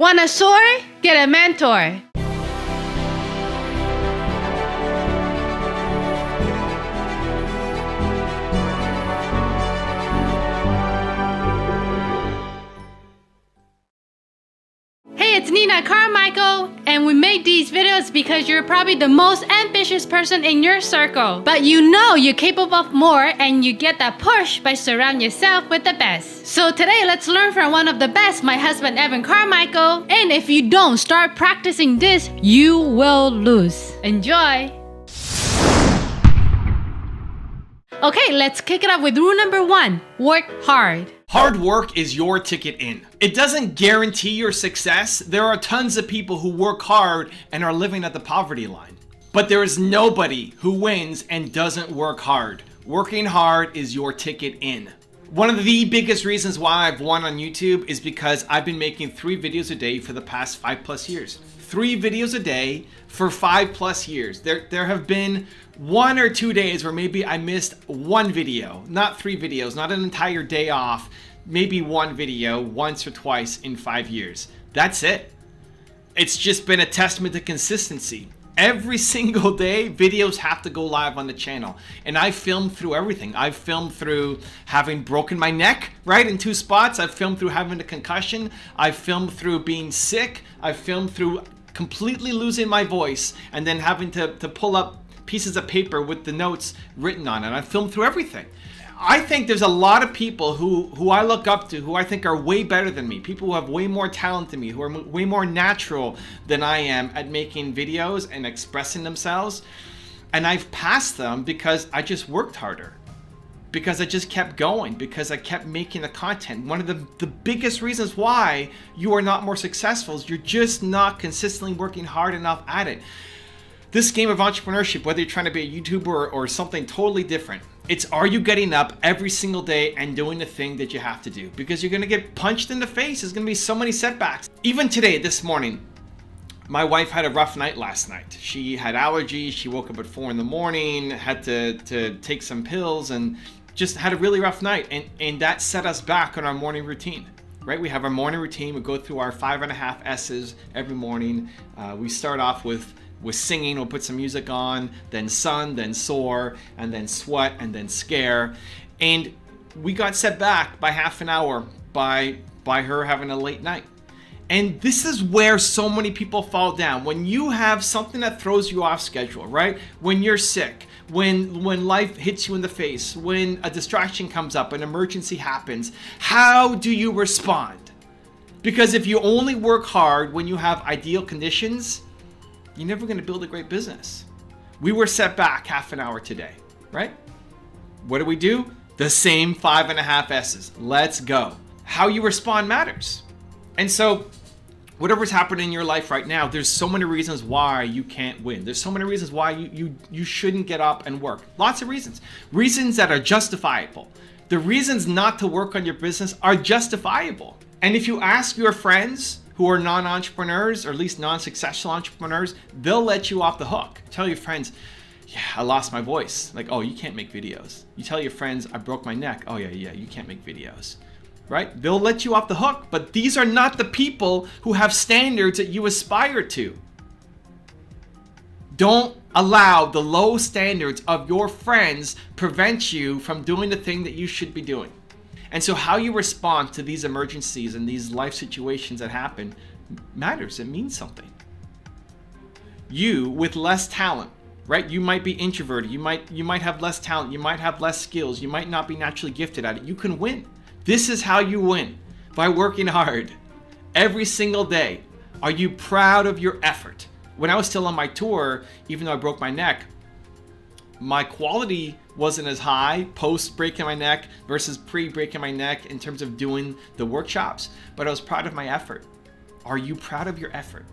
Want a soar? Get a mentor. Hey, it's Nina Carmichael, and we made these videos because you're probably the most ambitious person in your circle. But you know you're capable of more, and you get that push by surrounding yourself with the best. So today, let's learn from one of the best, my husband Evan Carmichael. And if you don't start practicing this, you will lose. Enjoy! Okay, let's kick it off with rule number 1. Work hard. Hard work is your ticket in. It doesn't guarantee your success. There are tons of people who work hard and are living at the poverty line. But there is nobody who wins and doesn't work hard. Working hard is your ticket in. One of the biggest reasons why I've won on YouTube is because I've been making 3 videos a day for the past 5+ years. 3 videos a day for 5+ years. There have been 1 or 2 days where maybe I missed 1 video, not 3 videos, not an entire day off, maybe 1 video once or twice in 5 years. That's it. It's just been a testament to consistency. Every single day, videos have to go live on the channel. And I filmed through everything. I've filmed through having broken my neck, right, in 2 spots. I've filmed through having a concussion. I've filmed through being sick. I've filmed through completely losing my voice and then having to pull up pieces of paper with the notes written on it. I filmed through everything. I think there's a lot of people who I look up to, who I think are way better than me, people who have way more talent than me, who are way more natural than I am at making videos and expressing themselves. And I've passed them because I just worked harder, because I just kept going, because I kept making the content. One of the biggest reasons why you are not more successful is you're just not consistently working hard enough at it. This game of entrepreneurship, whether you're trying to be a YouTuber or something totally different, it's, are you getting up every single day and doing the thing that you have to do? Because you're gonna get punched in the face. There's gonna be so many setbacks. Even today, this morning, my wife had a rough night last night. She had allergies. She woke up at 4 in the morning, had to take some pills, and just had a really rough night. And that set us back on our morning routine, right? We have our morning routine. We go through our 5.5 S's every morning. We start off with singing. We'll put some music on, then sun, then soar, and then sweat, and then scare. And we got set back by half an hour by her having a late night. And this is where so many people fall down. When you have something that throws you off schedule, right? When you're sick, when life hits you in the face, when a distraction comes up, an emergency happens, how do you respond? Because if you only work hard when you have ideal conditions, you're never going to build a great business. We were set back half an hour today, right? What do? The same 5.5 S's. Let's go. How you respond matters. And so whatever's happening in your life right now, there's so many reasons why you can't win. There's so many reasons why you shouldn't get up and work. Lots of reasons. Reasons that are justifiable. The reasons not to work on your business are justifiable. And if you ask your friends who are non-entrepreneurs, or at least non-successful entrepreneurs, they'll let you off the hook. Tell your friends, yeah, I lost my voice. Like, oh, you can't make videos. You tell your friends, I broke my neck. Oh yeah, you can't make videos, right? They'll let you off the hook, but these are not the people who have standards that you aspire to. Don't allow the low standards of your friends prevent you from doing the thing that you should be doing. And so how you respond to these emergencies and these life situations that happen matters. It means something. You with less talent, right? You might be introverted. You might have less talent. You might have less skills. You might not be naturally gifted at it. You can win. This is how you win, by working hard every single day. Are you proud of your effort? When I was still on my tour, even though I broke my neck, my quality wasn't as high post breaking my neck versus pre breaking my neck in terms of doing the workshops, but I was proud of my effort. Are you proud of your effort?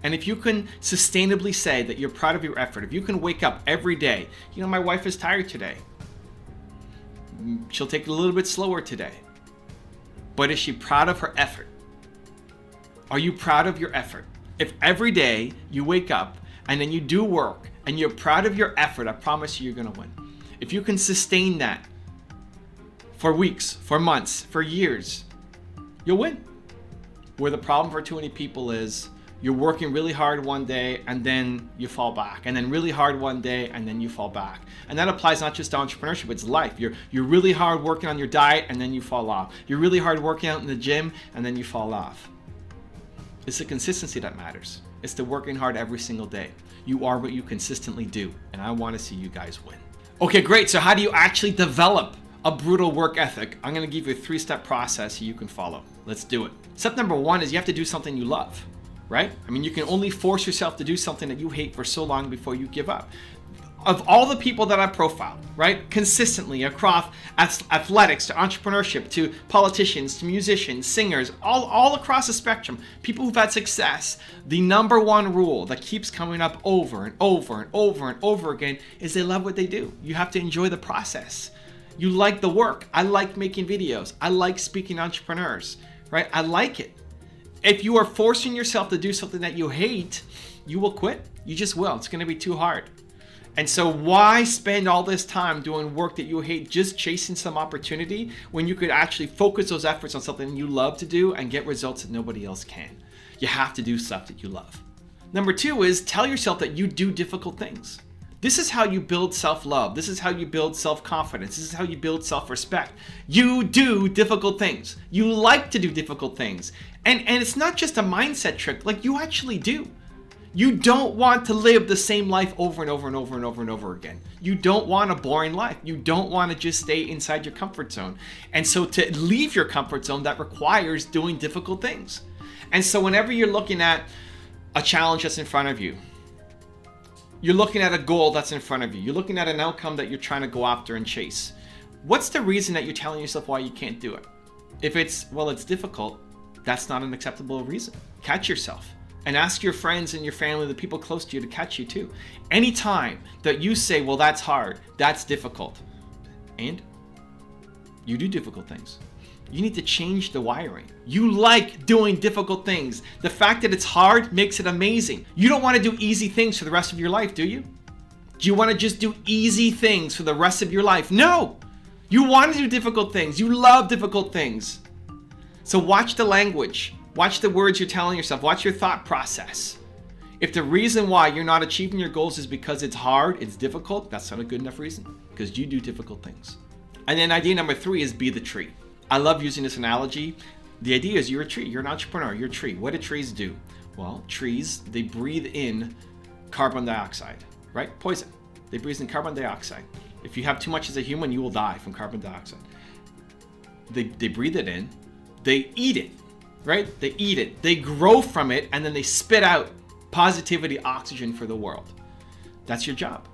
And if you can sustainably say that you're proud of your effort, if you can wake up every day, you know, my wife is tired today. She'll take it a little bit slower today. But is she proud of her effort? Are you proud of your effort? If every day you wake up and then you do work and you're proud of your effort, I promise you're gonna win. If you can sustain that for weeks, for months, for years, you'll win. Where the problem for too many people is you're working really hard one day and then you fall back, and then really hard one day and then you fall back. And that applies not just to entrepreneurship, it's life. You're really hard working on your diet and then you fall off. You're really hard working out in the gym and then you fall off. It's the consistency that matters. It's the working hard every single day. You are what you consistently do, and I want to see you guys win. Okay, great. So how do you actually develop a brutal work ethic? I'm going to give you a 3-step process you can follow. Let's do it. Step number 1 is you have to do something you love, right? I mean, you can only force yourself to do something that you hate for so long before you give up. Of all the people that I profiled, right, consistently across athletics to entrepreneurship to politicians to musicians, singers, all across the spectrum, people who've had success, the number one rule that keeps coming up over and over and over and over again is they love what they do. You have to enjoy the process. You like the work. I like making videos. I like speaking to entrepreneurs, right? I like it. If you are forcing yourself to do something that you hate, you will quit. You just will. It's going to be too hard. And so why spend all this time doing work that you hate, just chasing some opportunity, when you could actually focus those efforts on something you love to do and get results that nobody else can? You have to do stuff that you love. Number 2 is tell yourself that you do difficult things. This is how you build self-love. This is how you build self-confidence. This is how you build self-respect. You do difficult things. You like to do difficult things. And it's not just a mindset trick, like you actually do. You don't want to live the same life over and over and over and over and over again. You don't want a boring life. You don't want to just stay inside your comfort zone. And so to leave your comfort zone, that requires doing difficult things. And so whenever you're looking at a challenge that's in front of you, you're looking at a goal that's in front of you, you're looking at an outcome that you're trying to go after and chase, what's the reason that you're telling yourself why you can't do it? If it's, well, it's difficult, that's not an acceptable reason. Catch yourself. And ask your friends and your family, the people close to you, to catch you too. Anytime that you say, well, that's hard, that's difficult, and you do difficult things, you need to change the wiring. You like doing difficult things. The fact that it's hard makes it amazing. You don't want to do easy things for the rest of your life, do you? Do you want to just do easy things for the rest of your life? No! You want to do difficult things. You love difficult things. So watch the language. Watch the words you're telling yourself. Watch your thought process. If the reason why you're not achieving your goals is because it's hard, it's difficult, that's not a good enough reason, because you do difficult things. And then idea number 3 is be the tree. I love using this analogy. The idea is you're a tree. You're an entrepreneur. You're a tree. What do trees do? Well, trees, they breathe in carbon dioxide, right? Poison. They breathe in carbon dioxide. If you have too much as a human, you will die from carbon dioxide. They breathe it in. They eat it. Right? They eat it, they grow from it, and then they spit out positivity, oxygen for the world. That's your job.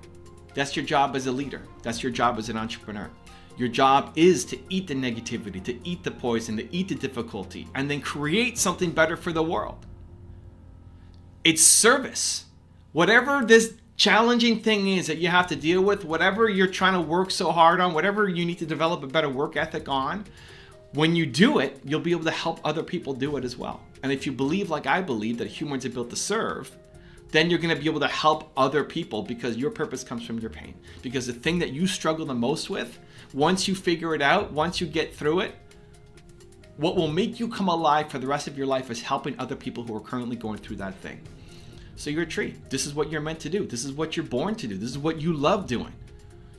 That's your job as a leader. That's your job as an entrepreneur. Your job is to eat the negativity, to eat the poison, to eat the difficulty, and then create something better for the world. It's service. Whatever this challenging thing is that you have to deal with, whatever you're trying to work so hard on, whatever you need to develop a better work ethic on, when you do it, you'll be able to help other people do it as well. And if you believe, like I believe, that humans are built to serve, then you're going to be able to help other people, because your purpose comes from your pain. Because the thing that you struggle the most with, once you figure it out, once you get through it, what will make you come alive for the rest of your life is helping other people who are currently going through that thing. So you're a tree. This is what you're meant to do. This is what you're born to do. This is what you love doing.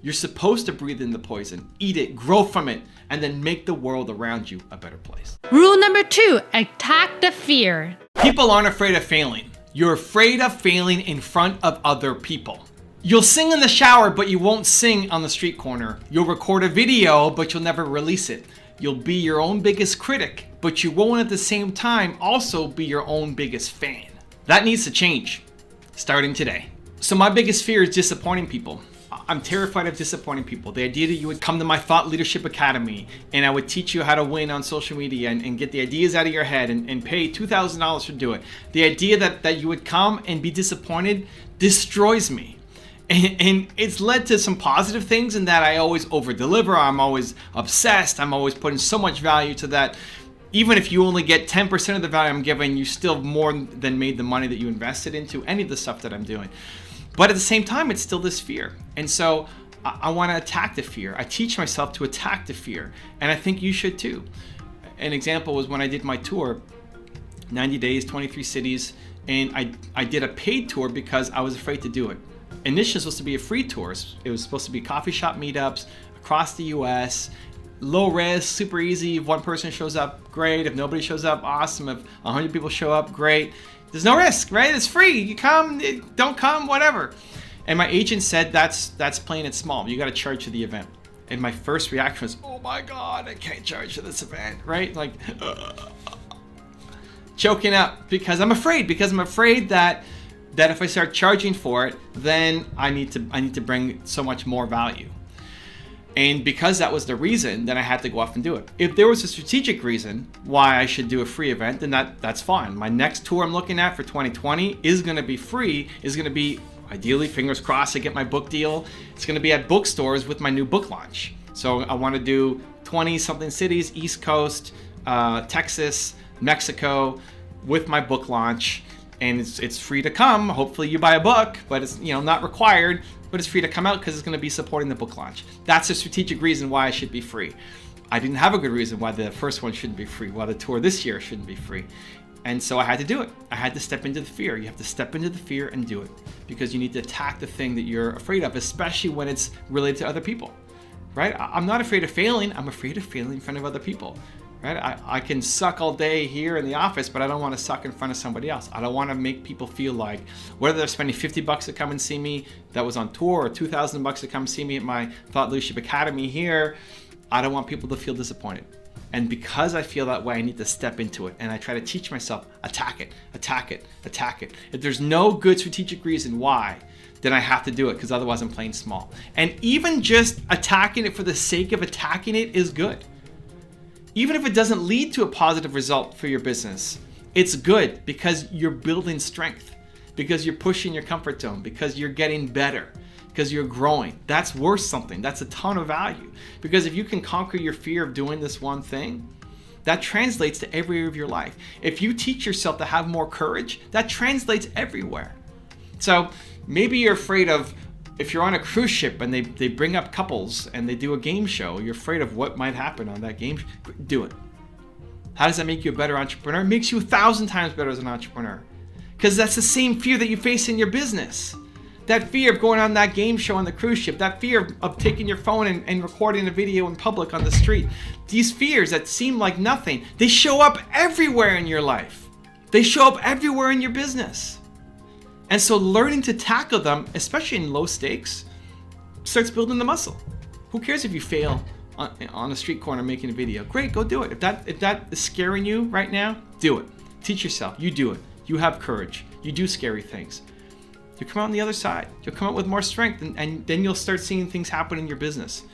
You're supposed to breathe in the poison, eat it, grow from it, and then make the world around you a better place. Rule number 2, attack the fear. People aren't afraid of failing. You're afraid of failing in front of other people. You'll sing in the shower, but you won't sing on the street corner. You'll record a video, but you'll never release it. You'll be your own biggest critic, but you won't at the same time also be your own biggest fan. That needs to change, starting today. So my biggest fear is disappointing people. I'm terrified of disappointing people. The idea that you would come to my Thought Leadership Academy and I would teach you how to win on social media and get the ideas out of your head and pay $2,000 to do it. The idea that you would come and be disappointed destroys me. And it's led to some positive things in that I always over-deliver. I'm always obsessed. I'm always putting so much value to that. Even if you only get 10% of the value I'm giving, you still more than made the money that you invested into any of the stuff that I'm doing. But at the same time, it's still this fear. And so I want to attack the fear. I teach myself to attack the fear. And I think you should too. An example was when I did my tour, 90 days, 23 cities. And I did a paid tour because I was afraid to do it. Initially, it was supposed to be a free tour. It was supposed to be coffee shop meetups across the US, low risk, super easy. If one person shows up, great. If nobody shows up, awesome. If 100 people show up, great. There's no risk, right? It's free. You come, don't come, whatever. And my agent said that's playing it small. You got to charge for the event. And my first reaction was, oh my God, I can't charge for this event, right? Like, choking up because I'm afraid that if I start charging for it, then I need to bring so much more value. And because that was the reason, then I had to go off and do it. If there was a strategic reason why I should do a free event, then that's fine. My next tour I'm looking at for 2020 is going to be free, is going to be ideally, fingers crossed, I get my book deal. It's going to be at bookstores with my new book launch. So I want to do 20 something cities, East Coast, Texas, Mexico, with my book launch. And it's free to come. Hopefully you buy a book, but it's not required, but it's free to come out because it's going to be supporting the book launch. That's a strategic reason why I should be free. I didn't have a good reason why the first one shouldn't be free, why the tour this year shouldn't be free. And so I had to do it. I had to step into the fear. You have to step into the fear and do it because you need to attack the thing that you're afraid of, especially when it's related to other people, right? I'm not afraid of failing. I'm afraid of failing in front of other people. Right? I can suck all day here in the office, but I don't want to suck in front of somebody else. I don't want to make people feel like whether they're spending $50 to come and see me that was on tour or $2,000 to come see me at my Thought Leadership Academy here, I don't want people to feel disappointed. And because I feel that way, I need to step into it. And I try to teach myself, attack it, attack it, attack it. If there's no good strategic reason why, then I have to do it because otherwise I'm playing small. And even just attacking it for the sake of attacking it is good. Even if it doesn't lead to a positive result for your business, it's good because you're building strength, because you're pushing your comfort zone, because you're getting better, because you're growing. That's worth something. That's a ton of value. Because if you can conquer your fear of doing this one thing, that translates to every area of your life. If you teach yourself to have more courage, that translates everywhere. So maybe you're afraid of, if you're on a cruise ship and they bring up couples and they do a game show, you're afraid of what might happen on that game. Do it. How does that make you a better entrepreneur? It makes you 1,000 times better as an entrepreneur. Because that's the same fear that you face in your business. That fear of going on that game show on the cruise ship, that fear of taking your phone and recording a video in public on the street. These fears that seem like nothing, they show up everywhere in your life. They show up everywhere in your business. And so learning to tackle them, especially in low stakes, starts building the muscle. Who cares if you fail on a street corner making a video? Great, go do it. If that is scaring you right now, do it. Teach yourself. You do it. You have courage. You do scary things. You come out on the other side. You'll come out with more strength, and then you'll start seeing things happen in your business.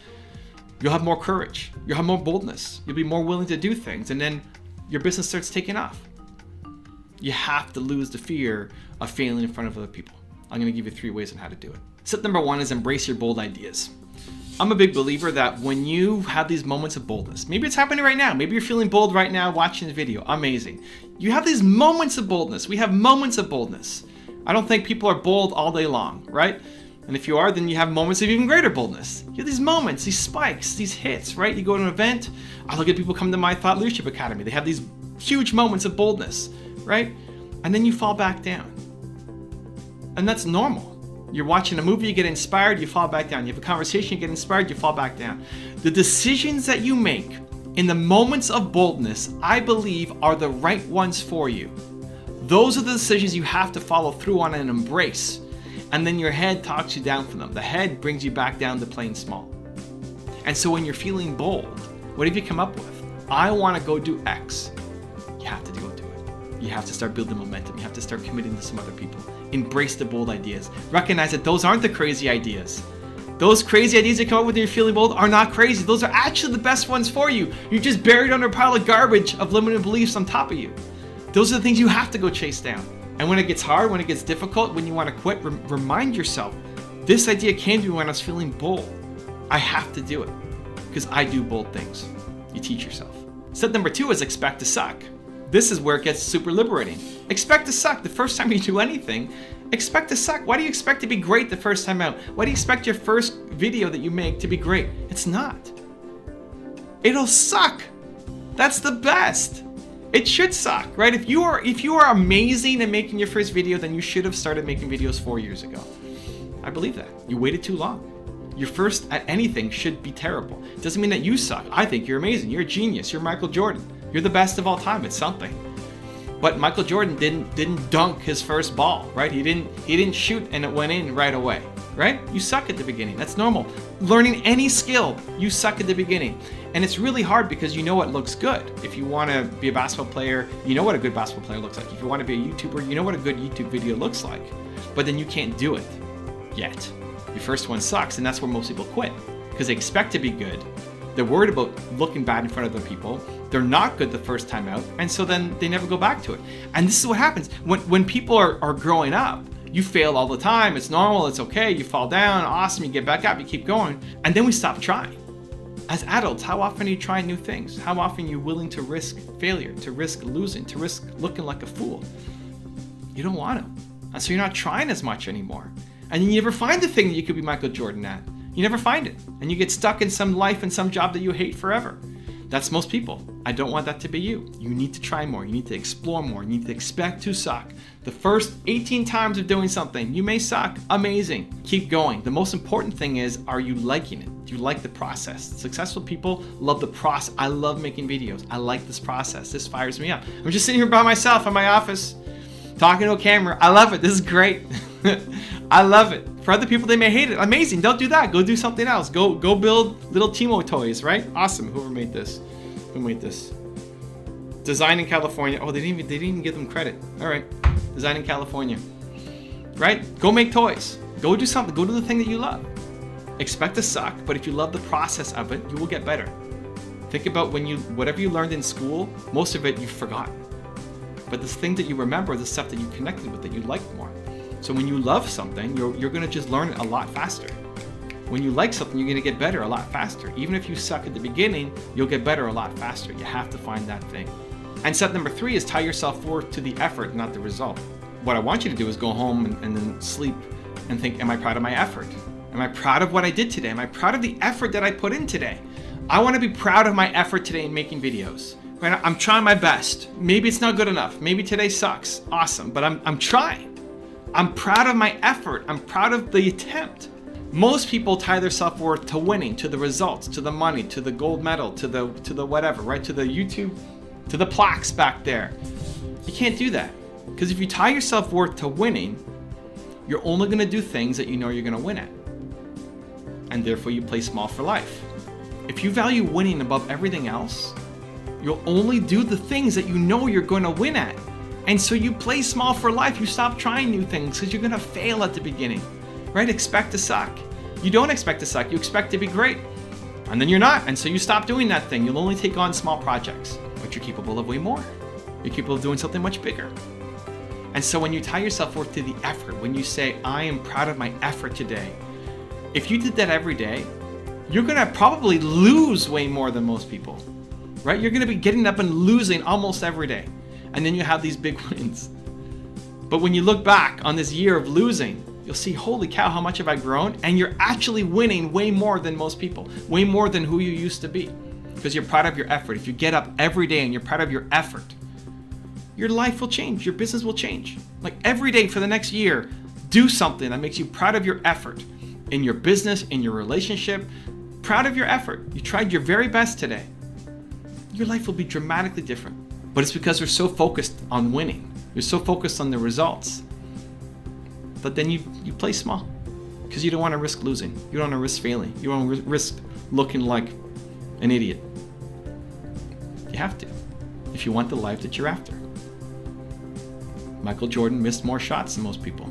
You'll have more courage. You'll have more boldness. You'll be more willing to do things, and then your business starts taking off. You have to lose the fear of failing in front of other people. I'm going to give you 3 ways on how to do it. Step number 1 is embrace your bold ideas. I'm a big believer that when you have these moments of boldness, maybe it's happening right now, maybe you're feeling bold right now watching the video, amazing. You have these moments of boldness. We have moments of boldness. I don't think people are bold all day long, right? And if you are, then you have moments of even greater boldness. You have these moments, these spikes, these hits, right? You go to an event, I look at people come to my Thought Leadership Academy. They have these huge moments of boldness, right? And then you fall back down. And that's normal. You're watching a movie, you get inspired, you fall back down. You have a conversation, you get inspired, you fall back down. The decisions that you make in the moments of boldness, I believe, are the right ones for you. Those are the decisions you have to follow through on and embrace. And then your head talks you down from them. The head brings you back down to playing small. And so when you're feeling bold, what have you come up with? I want to go do X. You have to go do it. You have to start building momentum. You have to start committing to some other people. Embrace the bold ideas. Recognize that those aren't the crazy ideas. Those crazy ideas that come up with when you're feeling bold are not crazy. Those are actually the best ones for you. You're just buried under a pile of garbage of limited beliefs on top of you. Those are the things you have to go chase down. And when it gets hard, when it gets difficult, when you want to quit, remind yourself, this idea came to me when I was feeling bold. I have to do it because I do bold things. You teach yourself. Step number 2 is expect to suck. This is where it gets super liberating. Expect to suck. The first time you do anything, expect to suck. Why do you expect to be great the first time out? Why do you expect your first video that you make to be great? It's not. It'll suck. That's the best. It should suck, right? If you are amazing at making your first video, then you should have started making videos 4 years ago. I believe that. You waited too long. Your first at anything should be terrible. It doesn't mean that you suck. I think you're amazing. You're a genius. You're Michael Jordan. You're the best of all time. It's something. But Michael Jordan didn't dunk his first ball, right? He didn't shoot and it went in right away, right? You suck at the beginning. That's normal. Learning any skill, you suck at the beginning. And it's really hard because you know what looks good. If you want to be a basketball player, you know what a good basketball player looks like. If you want to be a YouTuber, you know what a good YouTube video looks like. But then you can't do it yet. Your first one sucks, and that's where most people quit because they expect to be good. They're worried about looking bad in front of other people. They're not good the first time out, and so then they never go back to it. And this is what happens when people are growing up. You fail all the time. It's normal. It's okay. You fall down. Awesome. You get back up. You keep going. And then we stop trying. As adults, how often are you trying new things? How often are you willing to risk failure, to risk losing, to risk looking like a fool? You don't want to. And so you're not trying as much anymore. And you never find the thing that you could be Michael Jordan at. You never find it. And you get stuck in some life and some job that you hate forever. That's most people. I don't want that to be you. You need to try more. You need to explore more. You need to expect to suck. The first 18 times of doing something, you may suck. Amazing. Keep going. The most important thing is, are you liking it? Do you like the process? Successful people love the process. I love making videos. I like this process. This fires me up. I'm just sitting here by myself in my office, talking to a camera. I love it. This is great. I love it. For other people, they may hate it. Amazing. Don't do that. Go do something else. Go build little Timo toys, right? Awesome. Whoever made this. Who made this? Design in California. Oh, they didn't even give them credit. All right. Design in California. Right? Go make toys. Go do something. Go do the thing that you love. Expect to suck, but if you love the process of it, you will get better. Think about whatever you learned in school, most of it you forgot. But the thing that you remember is the stuff that you connected with, that you liked more. So when you love something, you're going to just learn it a lot faster. When you like something, you're going to get better a lot faster. Even if you suck at the beginning, you'll get better a lot faster. You have to find that thing. And step number 3 is tie your self-worth to the effort, not the result. What I want you to do is go home and then sleep and think, am I proud of my effort? Am I proud of what I did today? Am I proud of the effort that I put in today? I want to be proud of my effort today in making videos. Right? I'm trying my best. Maybe it's not good enough. Maybe today sucks. Awesome, but I'm trying. I'm proud of my effort. I'm proud of the attempt. Most people tie their self-worth to winning, to the results, to the money, to the gold medal, to the whatever, right? To the YouTube, to the plaques back there. You can't do that. Because if you tie your self-worth to winning, you're only going to do things that you know you're going to win at. And therefore you play small for life. If you value winning above everything else, you'll only do the things that you know you're going to win at. And so you play small for life. You stop trying new things because you're going to fail at the beginning, right? Expect to suck. You don't expect to suck. You expect to be great. And then you're not. And so you stop doing that thing. You'll only take on small projects, but you're capable of way more. You're capable of doing something much bigger. And so when you tie your self-worth to the effort, when you say, I am proud of my effort today, if you did that every day, you're going to probably lose way more than most people, right? You're going to be getting up and losing almost every day. And then you have these big wins. But when you look back on this year of losing, you'll see, holy cow, how much have I grown? And you're actually winning way more than most people, way more than who you used to be, because you're proud of your effort. If you get up every day and you're proud of your effort, your life will change. Your business will change. Like every day for the next year, do something that makes you proud of your effort in your business, in your relationship, proud of your effort. You tried your very best today. Your life will be dramatically different. But it's because you're so focused on winning. You're so focused on the results. But then you play small because you don't want to risk losing. You don't want to risk failing. You don't want to risk looking like an idiot. You have to if you want the life that you're after. Michael Jordan missed more shots than most people.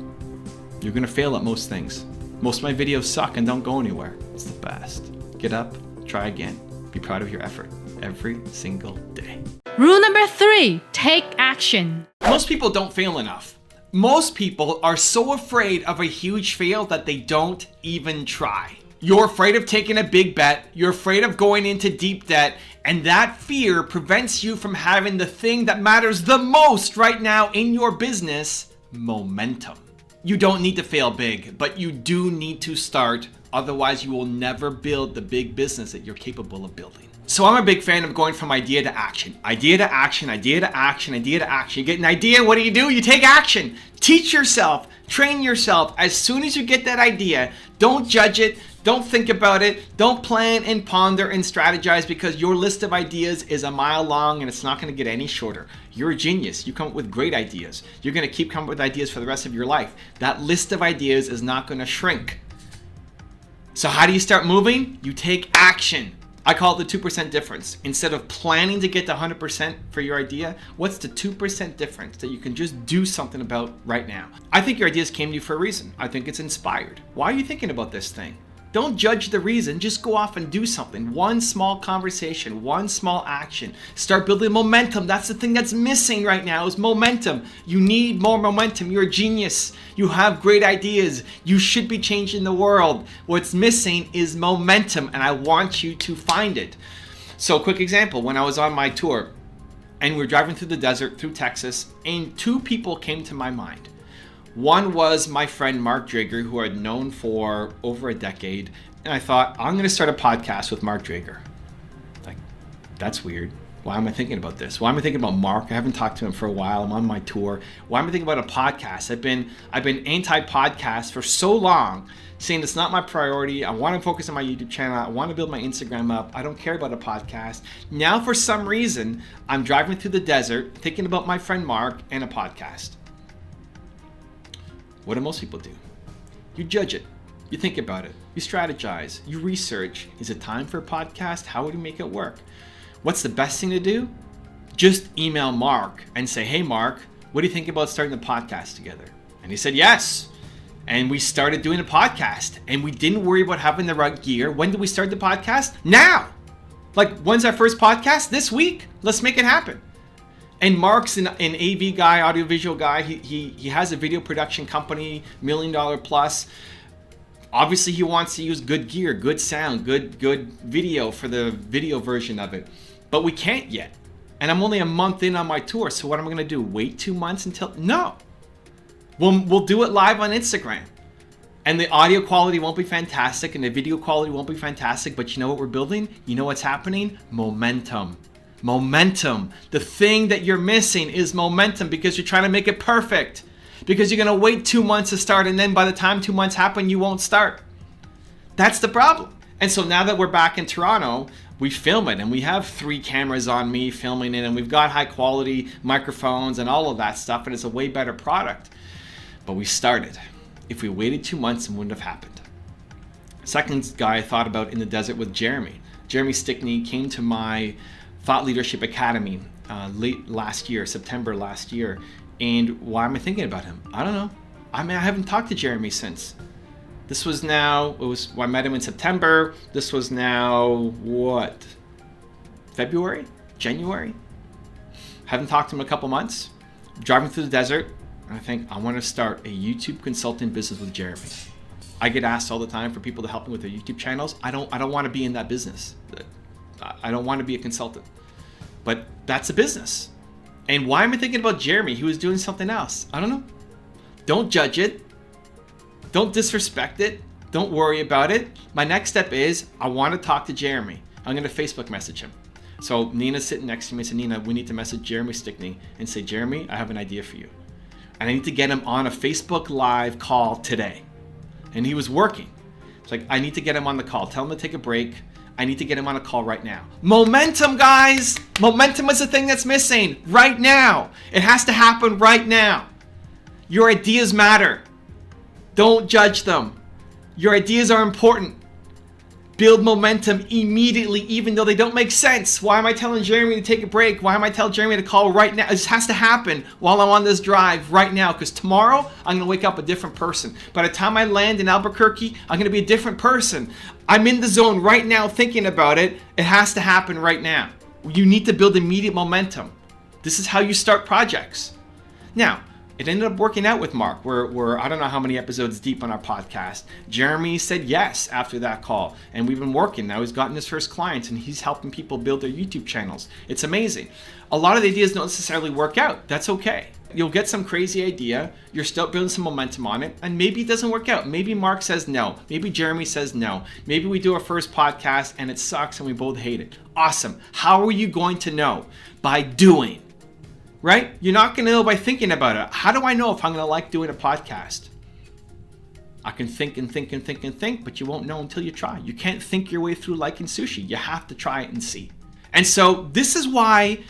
You're going to fail at most things. Most of my videos suck and don't go anywhere. It's the best. Get up, try again. Be proud of your effort every single day. Rule number 3, take action. Most people don't fail enough. Most people are so afraid of a huge fail that they don't even try. You're afraid of taking a big bet. You're afraid of going into deep debt. And that fear prevents you from having the thing that matters the most right now in your business, momentum. You don't need to fail big, but you do need to start. Otherwise, you will never build the big business that you're capable of building. So I'm a big fan of going from idea to action. Idea to action, idea to action, idea to action. You get an idea, what do? You take action. Teach yourself, train yourself. As soon as you get that idea, don't judge it, don't think about it, don't plan and ponder and strategize, because your list of ideas is a mile long and it's not going to get any shorter. You're a genius. You come up with great ideas. You're going to keep coming up with ideas for the rest of your life. That list of ideas is not going to shrink. So how do you start moving? You take action. I call it the 2% difference. Instead of planning to get to 100% for your idea, what's the 2% difference that you can just do something about right now? I think your ideas came to you for a reason. I think it's inspired. Why are you thinking about this thing? Don't judge the reason, just go off and do something. One small conversation, one small action. Start building momentum. That's the thing that's missing right now, is momentum. You need more momentum. You're a genius. You have great ideas. You should be changing the world. What's missing is momentum, and I want you to find it. So, quick example, when I was on my tour and we were driving through the desert, through Texas, and two people came to my mind. One was my friend Mark Drager, who I'd known for over a decade. And I thought, I'm going to start a podcast with Mark Drager. Like, that's weird. Why am I thinking about this? Why am I thinking about Mark? I haven't talked to him for a while. I'm on my tour. Why am I thinking about a podcast? I've been anti-podcast for so long, saying it's not my priority. I want to focus on my YouTube channel. I want to build my Instagram up. I don't care about a podcast. Now, for some reason, I'm driving through the desert, thinking about my friend Mark and a podcast. What do most people do? You judge it. You think about it. You strategize. You research. Is it time for a podcast? How would you make it work? What's the best thing to do? Just email Mark and say, hey, Mark, what do you think about starting a podcast together? And he said, yes. And we started doing a podcast, and we didn't worry about having the right gear. When did we start the podcast? Now. Like, when's our first podcast? This week. Let's make it happen. And Mark's an AV guy, audiovisual guy. He has a video production company, $1 million plus. Obviously, he wants to use good gear, good sound, good video for the video version of it. But we can't yet. And I'm only a month in on my tour. So what am I going to do? Wait 2 months until? No. We'll do it live on Instagram. And the audio quality won't be fantastic and the video quality won't be fantastic. But you know what we're building? You know what's happening? Momentum. Momentum. The thing that you're missing is momentum, because you're trying to make it perfect. Because you're going to wait 2 months to start, and then by the time 2 months happen, you won't start. That's the problem. And so now that we're back in Toronto, we film it, and we have 3 cameras on me filming it, and we've got high quality microphones and all of that stuff, and it's a way better product. But we started. If we waited 2 months, it wouldn't have happened. Second guy I thought about in the desert was Jeremy. Jeremy Stickney came to my Thought Leadership Academy late last year, September last year. And why am I thinking about him? I don't know. I haven't talked to Jeremy since. I met him in September. This was now, what? February? January? Haven't talked to him in a couple months. Driving through the desert, and I think I want to start a YouTube consulting business with Jeremy. I get asked all the time for people to help me with their YouTube channels. I don't want to be in that business. I don't want to be a consultant. But that's a business. And why am I thinking about Jeremy? He was doing something else. I don't know. Don't judge it. Don't disrespect it. Don't worry about it. My next step is I want to talk to Jeremy. I'm going to Facebook message him. So Nina's sitting next to me and said, Nina, we need to message Jeremy Stickney and say, Jeremy, I have an idea for you. And I need to get him on a Facebook Live call today. And he was working. It's like, I need to get him on the call. Tell him to take a break. I need to get him on a call right now. Momentum, guys! Momentum is the thing that's missing right now. It has to happen right now. Your ideas matter. Don't judge them. Your ideas are important. Build momentum immediately, even though they don't make sense. Why am I telling Jeremy to take a break? Why am I telling Jeremy to call right now? This has to happen while I'm on this drive right now, because tomorrow I'm going to wake up a different person. By the time I land in Albuquerque, I'm going to be a different person. I'm in the zone right now thinking about it. It has to happen right now. You need to build immediate momentum. This is how you start projects. Now, it ended up working out with Mark. We're I don't know how many episodes deep on our podcast. Jeremy said yes after that call, and we've been working. Now he's gotten his first clients, and he's helping people build their YouTube channels. It's amazing. A lot of the ideas don't necessarily work out. That's okay. You'll get some crazy idea, you're still building some momentum on it, and maybe it doesn't work out. Maybe Mark says no. Maybe Jeremy says no. Maybe we do our first podcast and it sucks and we both hate it. Awesome. How are you going to know? By doing, right? You're not going to know by thinking about it. How do I know if I'm going to like doing a podcast? I can think and think and think and think, but you won't know until you try. You can't think your way through liking sushi. You have to try it and see. And so this is why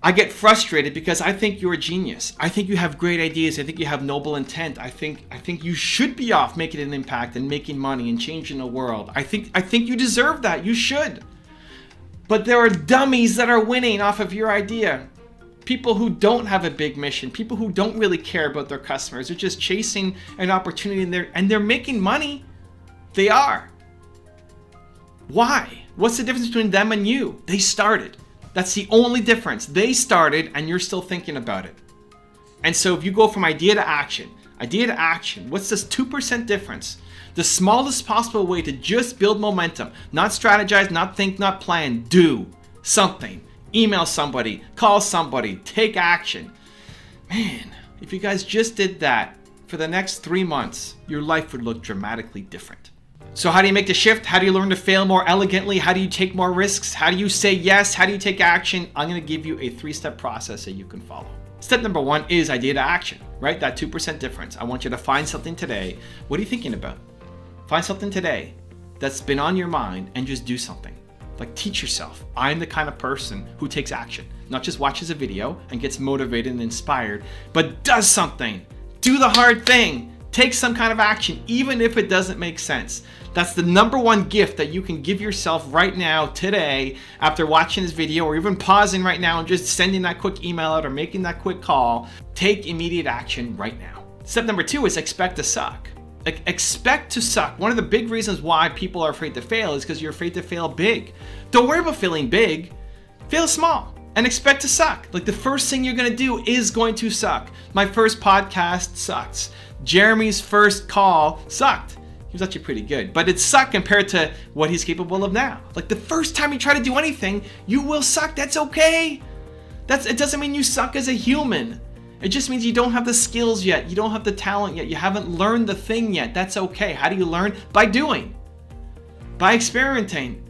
I get frustrated, because I think you're a genius. I think you have great ideas. I think you have noble intent. I think you should be off making an impact and making money and changing the world. I think you deserve that. You should. But there are dummies that are winning off of your idea. People who don't have a big mission, people who don't really care about their customers. They're just chasing an opportunity and they're making money. They are. Why? What's the difference between them and you? They started. That's the only difference. They started and you're still thinking about it. And so if you go from idea to action, what's this 2% difference? The smallest possible way to just build momentum, not strategize, not think, not plan, do something. Email somebody, call somebody, take action. Man, if you guys just did that for the next 3 months, your life would look dramatically different. So how do you make the shift? How do you learn to fail more elegantly? How do you take more risks? How do you say yes? How do you take action? I'm going to give you a 3-step process that you can follow. Step number 1 is idea to action, right? That 2% difference. I want you to find something today. What are you thinking about? Find something today that's been on your mind and just do something. Like, teach yourself. I'm the kind of person who takes action, not just watches a video and gets motivated and inspired, but does something. Do the hard thing. Take some kind of action, even if it doesn't make sense. That's the number 1 gift that you can give yourself right now, today, after watching this video, or even pausing right now and just sending that quick email out or making that quick call. Take immediate action right now. Step number 2 is expect to suck. Expect to suck. One of the big reasons why people are afraid to fail is because you're afraid to fail big. Don't worry about failing big. Fail small and expect to suck. Like, the first thing you're going to do is going to suck. My first podcast sucks. Jeremy's first call sucked. He was actually pretty good, but it sucked compared to what he's capable of now. Like, the first time you try to do anything, you will suck. That's okay. It doesn't mean you suck as a human. It just means you don't have the skills yet. You don't have the talent yet. You haven't learned the thing yet. That's okay. How do you learn? By doing. By experimenting.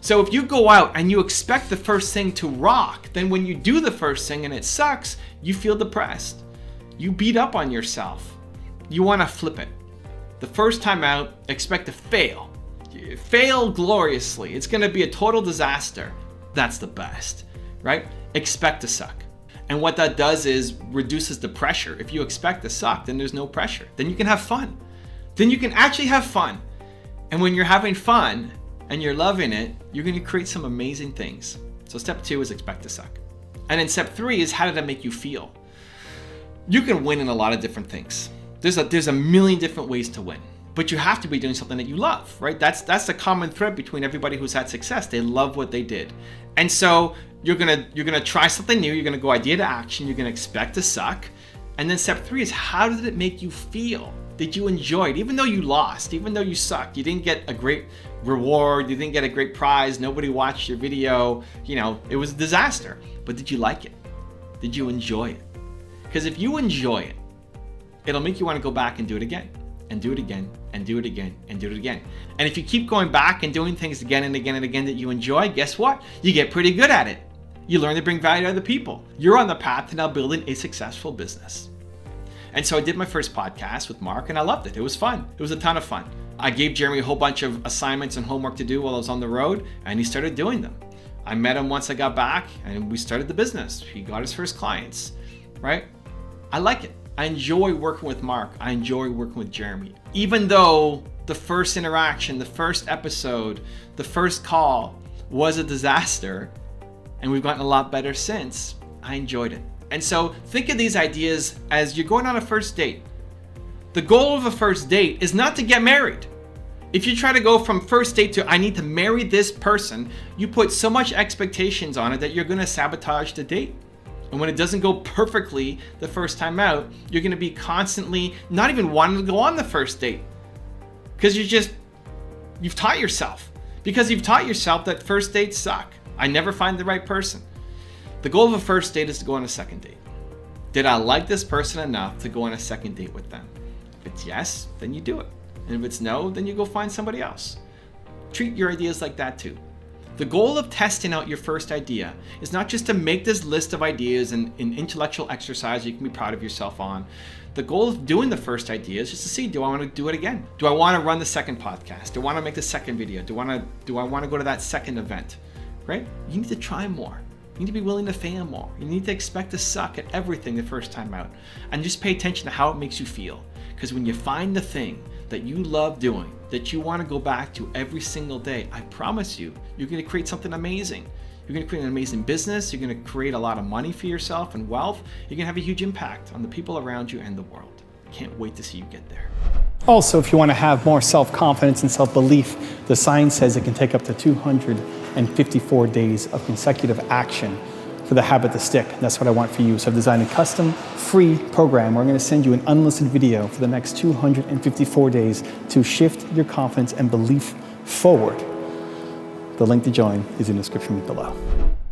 So if you go out and you expect the first thing to rock, then when you do the first thing and it sucks, you feel depressed. You beat up on yourself. You want to flip it. The first time out, expect to fail. Fail gloriously. It's going to be a total disaster. That's the best, right? Expect to suck. And what that does is reduces the pressure. If you expect to suck, then there's no pressure. Then you can have fun. Then you can actually have fun. And when you're having fun and you're loving it, you're going to create some amazing things. So step 2 is expect to suck. And then step 3 is, how did that make you feel? You can win in a lot of different things. There's a million different ways to win. But you have to be doing something that you love, right? That's the common thread between everybody who's had success. They love what they did. And so you're gonna try something new. You're gonna go idea to action. You're gonna expect to suck. And then step 3 is, how did it make you feel? Did you enjoy it? Even though you lost, even though you sucked, you didn't get a great reward, you didn't get a great prize, nobody watched your video, it was a disaster. But did you like it? Did you enjoy it? Because if you enjoy it, it'll make you want to go back and do it again, and do it again, and do it again, and do it again. And if you keep going back and doing things again and again and again that you enjoy, guess what? You get pretty good at it. You learn to bring value to other people. You're on the path to now building a successful business. And so I did my first podcast with Mark, and I loved it. It was fun. It was a ton of fun. I gave Jeremy a whole bunch of assignments and homework to do while I was on the road, and he started doing them. I met him once I got back, and we started the business. He got his first clients, right? I like it. I enjoy working with Mark. I enjoy working with Jeremy. Even though the first interaction, the first episode, the first call was a disaster, and we've gotten a lot better since, I enjoyed it. And so think of these ideas as you're going on a first date. The goal of a first date is not to get married. If you try to go from first date to, I need to marry this person, you put so much expectations on it that you're going to sabotage the date. And when it doesn't go perfectly the first time out, you're going to be constantly not even wanting to go on the first date. Because you've taught yourself. Because you've taught yourself that first dates suck. I never find the right person. The goal of a first date is to go on a second date. Did I like this person enough to go on a second date with them? If it's yes, then you do it. And if it's no, then you go find somebody else. Treat your ideas like that too. The goal of testing out your first idea is not just to make this list of ideas and an intellectual exercise you can be proud of yourself on. The goal of doing the first idea is just to see, do I want to do it again? Do I want to run the second podcast? Do I want to make the second video? Do I want to go to that second event? Right? You need to try more. You need to be willing to fail more. You need to expect to suck at everything the first time out. And just pay attention to how it makes you feel. Because when you find the thing that you love doing, that you want to go back to every single day, I promise you, you're going to create something amazing. You're going to create an amazing business. You're going to create a lot of money for yourself and wealth. You're going to have a huge impact on the people around you and the world. Can't wait to see you get there. Also, if you want to have more self-confidence and self-belief, the science says it can take up to 254 days of consecutive action for the habit to stick. And that's what I want for you. So I've designed a custom free program where I'm going to send you an unlisted video for the next 254 days to shift your confidence and belief forward. The link to join is in the description below.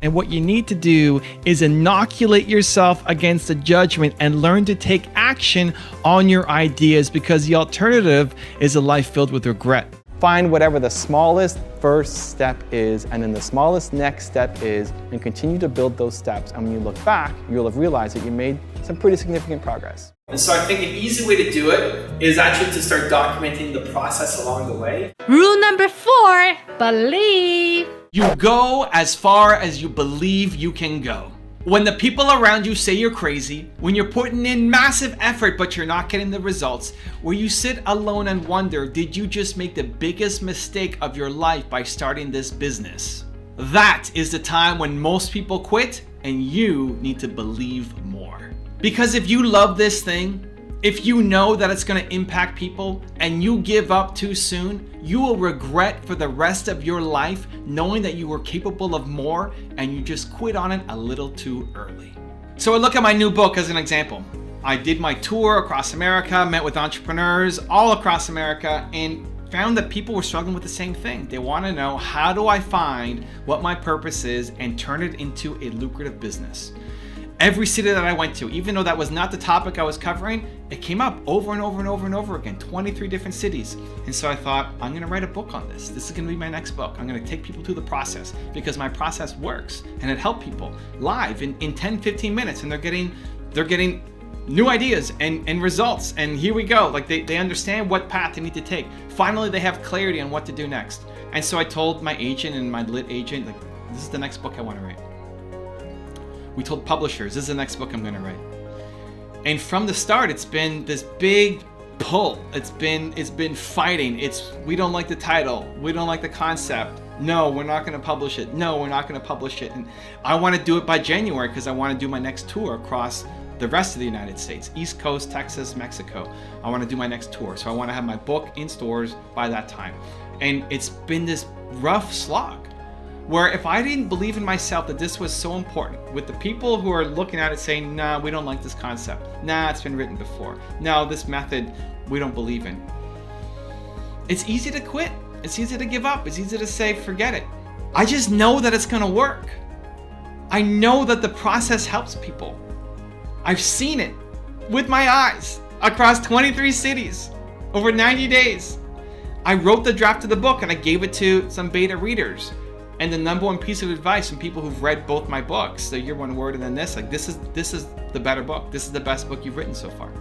And what you need to do is inoculate yourself against the judgment and learn to take action on your ideas, because the alternative is a life filled with regret. Find whatever the smallest first step is, and then the smallest next step is, and continue to build those steps. And when you look back, you'll have realized that you made some pretty significant progress. And so I think an easy way to do it is actually to start documenting the process along the way. Rule number 4, believe. You go as far as you believe you can go. When the people around you say you're crazy, when you're putting in massive effort but you're not getting the results, where you sit alone and wonder, did you just make the biggest mistake of your life by starting this business? That is the time when most people quit, and you need to believe more. Because if you love this thing, if you know that it's going to impact people and you give up too soon, you will regret for the rest of your life knowing that you were capable of more and you just quit on it a little too early. So I look at my new book as an example. I did my tour across America, met with entrepreneurs all across America, and found that people were struggling with the same thing. They want to know, how do I find what my purpose is and turn it into a lucrative business? Every city that I went to, even though that was not the topic I was covering, it came up over and over and over and over again, 23 different cities. And so I thought, I'm gonna write a book on this. This is gonna be my next book. I'm gonna take people through the process because my process works and it helped people live in 10, 15 minutes, and they're getting new ideas and results. And here we go. Like they understand what path they need to take. Finally, they have clarity on what to do next. And so I told my agent and my lit agent, like, this is the next book I wanna write. We told publishers, this is the next book I'm gonna write. And from the start, it's been this big pull. It's been fighting. We don't like the title. We don't like the concept. No, we're not gonna publish it. No, we're not gonna publish it. And I wanna do it by January because I wanna do my next tour across the rest of the United States, East Coast, Texas, Mexico. I wanna do my next tour. So I wanna have my book in stores by that time. And it's been this rough slog, where if I didn't believe in myself that this was so important, with the people who are looking at it saying, nah, we don't like this concept. Nah, it's been written before. No, this method we don't believe in. It's easy to quit. It's easy to give up. It's easy to say, forget it. I just know that it's gonna work. I know that the process helps people. I've seen it with my eyes across 23 cities over 90 days. I wrote the draft of the book and I gave it to some beta readers. And the number one piece of advice from people who've read both my books, the Year One Word and then this, like this is the better book. This is the best book you've written so far,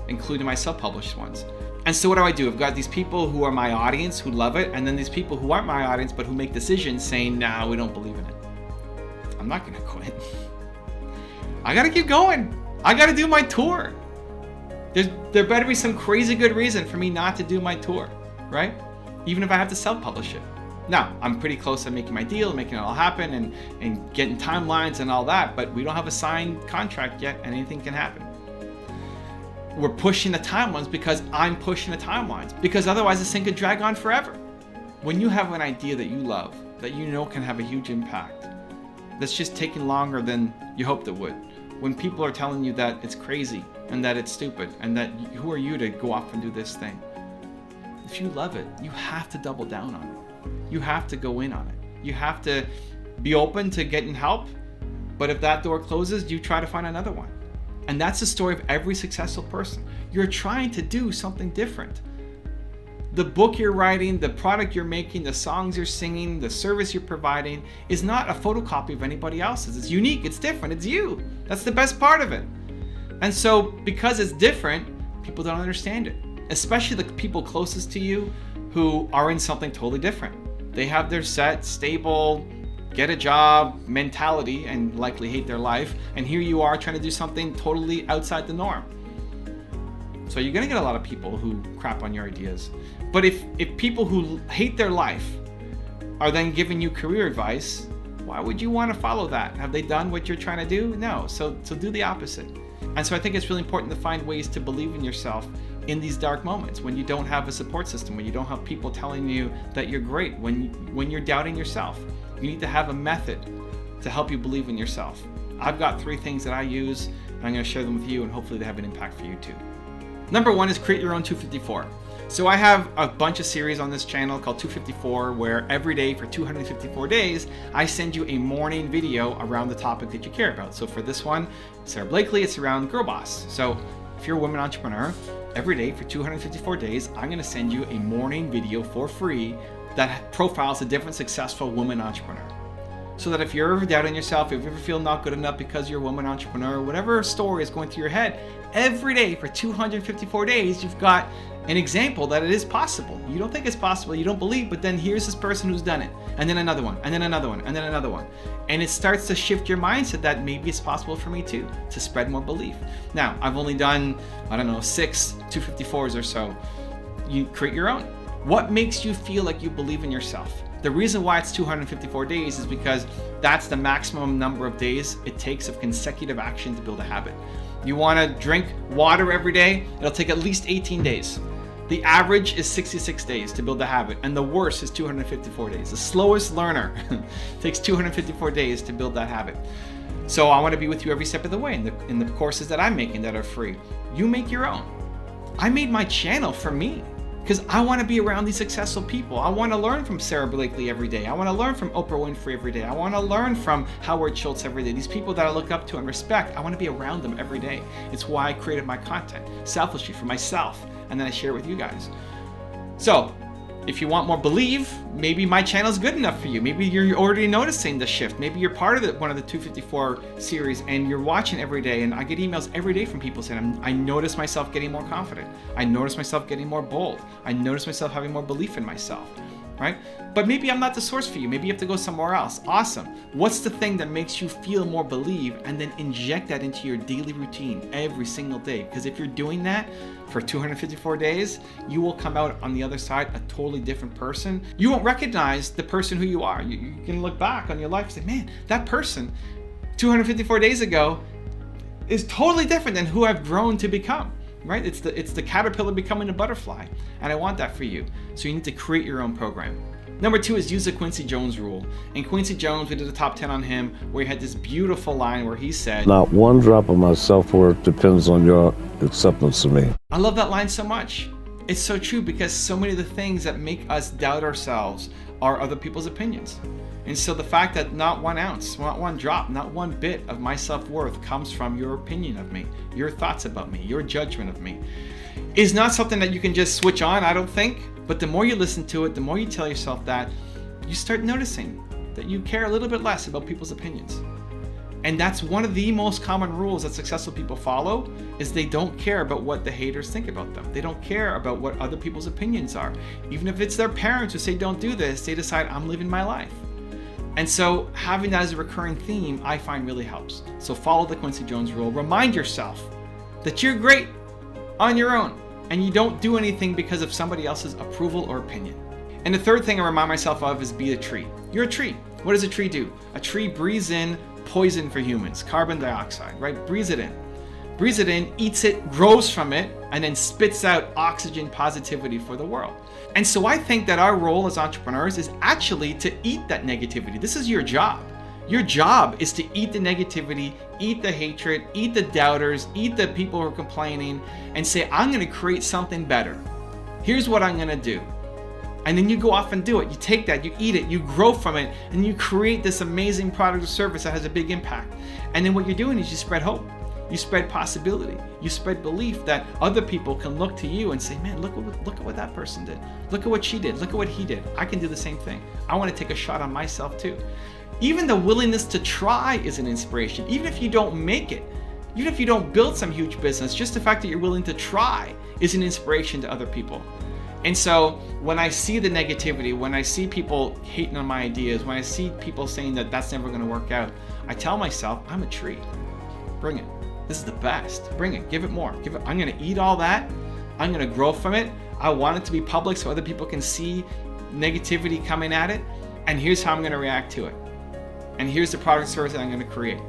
including my self-published ones. And so what do? I've got these people who are my audience who love it, and then these people who aren't my audience but who make decisions saying, nah, we don't believe in it. I'm not gonna quit. I gotta keep going. I gotta do my tour. There better be some crazy good reason for me not to do my tour, right? Even if I have to self-publish it. Now, I'm pretty close to making my deal, making it all happen and getting timelines and all that, but we don't have a signed contract yet and anything can happen. We're pushing the timelines because I'm pushing the timelines, because otherwise this thing could drag on forever. When you have an idea that you love, that you know can have a huge impact, that's just taking longer than you hoped it would. When people are telling you that it's crazy and that it's stupid and that who are you to go off and do this thing? If you love it, you have to double down on it. You have to go in on it. You have to be open to getting help, but if that door closes, you try to find another one. And that's the story of every successful person. You're trying to do something different. The book you're writing, the product you're making, the songs you're singing, the service you're providing is not a photocopy of anybody else's. It's unique, it's different, it's you. That's the best part of it. And so because it's different, people don't understand it, especially the people closest to you who are in something totally different. They have their set, stable, get a job mentality and likely hate their life. And here you are trying to do something totally outside the norm. So you're gonna get a lot of people who crap on your ideas. But if people who hate their life are then giving you career advice, why would you want to follow that? Have they done what you're trying to do? No, so do the opposite. And so I think it's really important to find ways to believe in yourself in these dark moments when you don't have a support system, when you don't have people telling you that you're great, when you're doubting yourself. You need to have a method to help you believe in yourself. I've got 3 things that I use, and I'm going to share them with you, and hopefully they have an impact for you too. Number 1 is create your own 254. So I have a bunch of series on this channel called 254, where every day for 254 days, I send you a morning video around the topic that you care about. So for this one, Sarah Blakely, it's around girl boss. So if you're a woman entrepreneur, every day for 254 days, I'm going to send you a morning video for free that profiles a different successful woman entrepreneur. So that if you're ever doubting yourself, if you ever feel not good enough because you're a woman entrepreneur, whatever story is going through your head, every day for 254 days, you've got an example that it is possible. You don't think it's possible, you don't believe, but then here's this person who's done it, and then another one, and then another one, and then another one. And it starts to shift your mindset that maybe it's possible for me too, to spread more belief. Now, I've only done, 6 254s or so. You create your own. What makes you feel like you believe in yourself? The reason why it's 254 days is because that's the maximum number of days it takes of consecutive action to build a habit. You want to drink water every day, it'll take at least 18 days. The average is 66 days to build the habit, and the worst is 254 days. The slowest learner takes 254 days to build that habit. So I want to be with you every step of the way in the courses that I'm making that are free. You make your own. I made my channel for me, because I want to be around these successful people. I want to learn from Sarah Blakely every day. I want to learn from Oprah Winfrey every day. I want to learn from Howard Schultz every day. These people that I look up to and respect, I want to be around them every day. It's why I created my content, selfishly for myself, and then I share it with you guys. So, if you want more believe, maybe my channel is good enough for you. Maybe you're already noticing the shift. Maybe you're part of one of the 254 series and you're watching every day, and I get emails every day from people saying, I notice myself getting more confident. I notice myself getting more bold. I notice myself having more belief in myself, right? But maybe I'm not the source for you. Maybe you have to go somewhere else. Awesome. What's the thing that makes you feel more believe, and then inject that into your daily routine every single day? Because if you're doing that for 254 days, you will come out on the other side a totally different person. You won't recognize the person who you are. You can look back on your life and say, man, that person 254 days ago is totally different than who I've grown to become. Right? It's the caterpillar becoming a butterfly, and I want that for you. So you need to create your own program. Number 2 is use the Quincy Jones rule. And Quincy Jones, we did a top 10 on him, where he had this beautiful line where he said, "Not one drop of my self-worth depends on your acceptance of me." I love that line so much. It's so true, because so many of the things that make us doubt ourselves are other people's opinions. And so the fact that not 1 ounce, not 1 drop, not 1 bit of my self-worth comes from your opinion of me, your thoughts about me, your judgment of me, is not something that you can just switch on, I don't think. But the more you listen to it, the more you tell yourself that, you start noticing that you care a little bit less about people's opinions. And that's one of the most common rules that successful people follow, is they don't care about what the haters think about them. They don't care about what other people's opinions are. Even if it's their parents who say don't do this, they decide I'm living my life. And so having that as a recurring theme, I find really helps. So follow the Quincy Jones rule. Remind yourself that you're great on your own, and you don't do anything because of somebody else's approval or opinion. And the third thing I remind myself of is be a tree. You're a tree. What does a tree do? A tree breathes in poison for humans, carbon dioxide, right? Breathes it in, eats it, grows from it, and then spits out oxygen positivity for the world. And so I think that our role as entrepreneurs is actually to eat that negativity. This is your job. Your job is to eat the negativity, eat the hatred, eat the doubters, eat the people who are complaining, and say, I'm going to create something better. Here's what I'm going to do. And then you go off and do it. You take that, you eat it, you grow from it, and you create this amazing product or service that has a big impact. And then what you're doing is you spread hope. You spread possibility. You spread belief that other people can look to you and say, man, look at what that person did. Look at what she did. Look at what he did. I can do the same thing. I want to take a shot on myself too. Even the willingness to try is an inspiration. Even if you don't make it, even if you don't build some huge business, just the fact that you're willing to try is an inspiration to other people. And so when I see the negativity, when I see people hating on my ideas, when I see people saying that that's never going to work out, I tell myself, I'm a tree. Bring it. This is the best. Bring it. Give it more. Give it. I'm going to eat all that. I'm going to grow from it. I want it to be public so other people can see negativity coming at it. And here's how I'm going to react to it. And here's the product service that I'm going to create.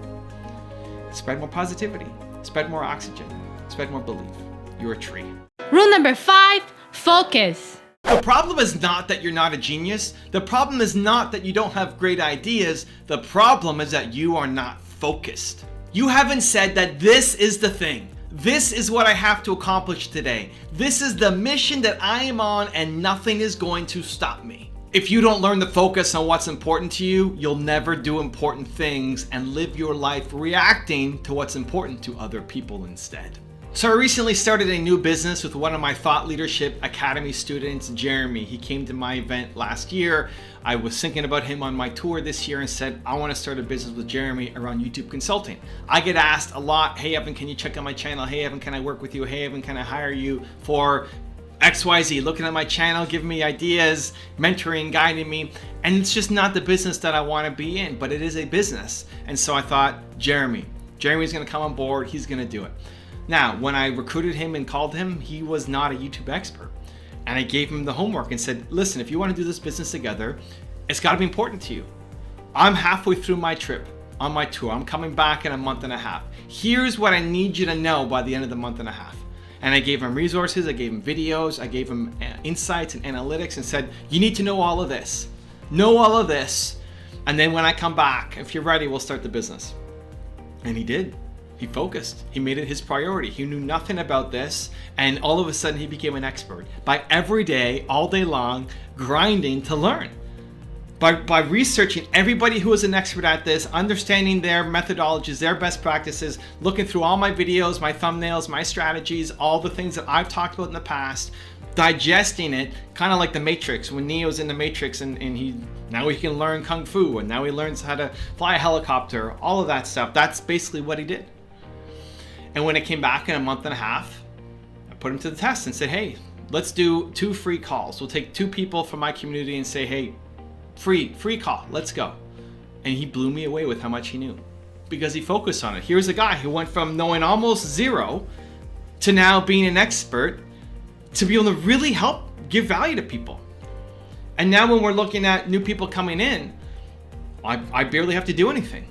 Spread more positivity. Spread more oxygen. Spread more belief. You're a tree. Rule number 5, focus. The problem is not that you're not a genius. The problem is not that you don't have great ideas. The problem is that you are not focused. You haven't said that this is the thing. This is what I have to accomplish today. This is the mission that I am on, and nothing is going to stop me. If you don't learn to focus on what's important to you, you'll never do important things and live your life reacting to what's important to other people instead. So I recently started a new business with one of my Thought Leadership Academy students, Jeremy. He came to my event last year. I was thinking about him on my tour this year and said, I want to start a business with Jeremy around YouTube consulting. I get asked a lot, hey Evan, can you check out my channel? Hey Evan, can I work with you? Hey Evan, can I hire you for XYZ? Looking at my channel, giving me ideas, mentoring, guiding me. And it's just not the business that I want to be in, but it is a business. And so I thought, Jeremy's going to come on board. He's going to do it. Now, when I recruited him and called him, he was not a YouTube expert. And I gave him the homework and said, listen, if you want to do this business together, it's got to be important to you. I'm halfway through my trip on my tour. I'm coming back in a month and a half. Here's what I need you to know by the end of the month and a half. And I gave him resources, I gave him videos, I gave him insights and analytics and said, you need to know all of this. Know all of this. And then when I come back, if you're ready, we'll start the business. And he did. He focused. He made it his priority. He knew nothing about this, and all of a sudden he became an expert by every day, all day long, grinding to learn. By researching everybody who is an expert at this, understanding their methodologies, their best practices, looking through all my videos, my thumbnails, my strategies, all the things that I've talked about in the past, digesting it, kind of like the Matrix, when Neo's in the Matrix and now he can learn Kung Fu, and now he learns how to fly a helicopter, all of that stuff. That's basically what he did. And when it came back in a month and a half, I put him to the test and said, hey, let's do 2 free calls. We'll take 2 people from my community and say, hey, free call, let's go. And he blew me away with how much he knew because he focused on it. Here's a guy who went from knowing almost zero to now being an expert to be able to really help give value to people. And now when we're looking at new people coming in, I barely have to do anything.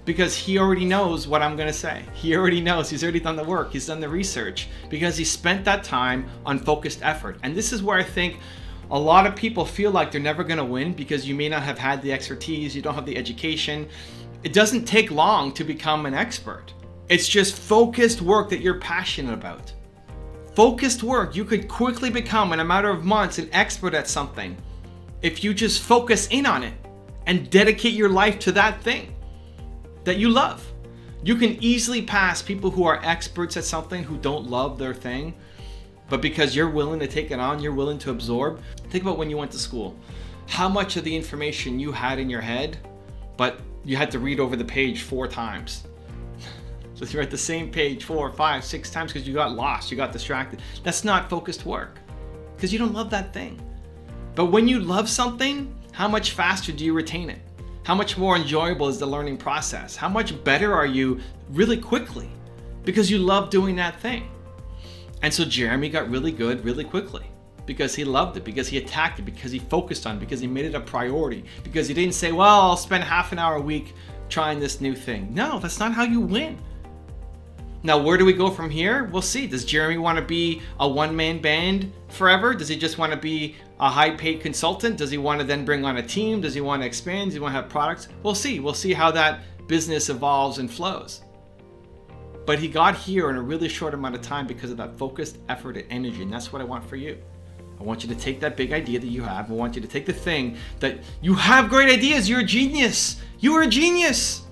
Because he already knows what I'm going to say. He already knows. He's already done the work. He's done the research because he spent that time on focused effort. And this is where I think a lot of people feel like they're never going to win because you may not have had the expertise. You don't have the education. It doesn't take long to become an expert. It's just focused work that you're passionate about. Focused work. You could quickly become, in a matter of months, an expert at something if you just focus in on it and dedicate your life to that thing that you love. You can easily pass people who are experts at something who don't love their thing, but because you're willing to take it on, you're willing to absorb. Think about when you went to school. How much of the information you had in your head, but you had to read over the page 4 times. So you're at the same page 4, 5, 6 times because you got lost, you got distracted. That's not focused work because you don't love that thing. But when you love something, how much faster do you retain it? How much more enjoyable is the learning process? How much better are you really quickly because you love doing that thing? And so Jeremy got really good really quickly because he loved it, because he attacked it, because he focused on it, because he made it a priority, because he didn't say, well, I'll spend half an hour a week trying this new thing. No, that's not how you win. Now, where do we go from here? We'll see. Does Jeremy want to be a one-man band forever? Does he just want to be a high-paid consultant? Does he want to then bring on a team? Does he want to expand? Does he want to have products? We'll see. We'll see how that business evolves and flows. But he got here in a really short amount of time because of that focused effort and energy, and that's what I want for you. I want you to take that big idea that you have. I want you to take the thing that you have great ideas. You're a genius. You are a genius.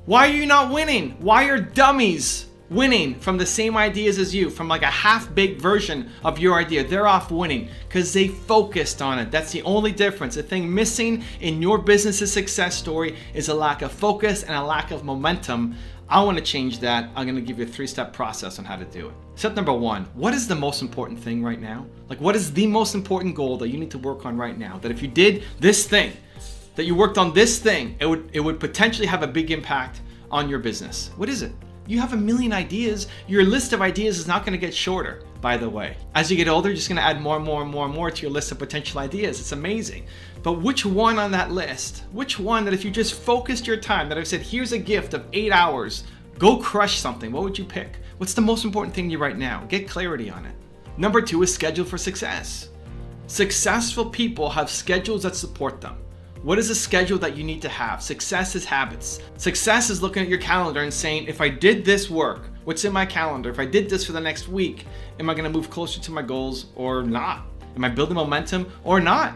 Why are you not winning? Why are dummies winning from the same ideas as you, from like a half-baked version of your idea? They're off winning because they focused on it. That's the only difference. The thing missing in your business's success story is a lack of focus and a lack of momentum. I want to change that. I'm going to give you a 3-step process on how to do it. Step number 1, what is the most important thing right now? Like, what is the most important goal that you need to work on right now? That if you did this thing, that you worked on this thing, it would potentially have a big impact on your business. What is it? You have a million ideas. Your list of ideas is not going to get shorter, by the way. As you get older, you're just going to add more and more and more and more to your list of potential ideas. It's amazing. But which one on that list, which one that if you just focused your time, that I've said, here's a gift of 8 hours, go crush something, what would you pick? What's the most important thing to you right now? Get clarity on it. Number 2 is schedule for success. Successful people have schedules that support them. What is a schedule that you need to have? Success is habits. Success is looking at your calendar and saying, if I did this work, what's in my calendar? If I did this for the next week, am I going to move closer to my goals or not? Am I building momentum or not?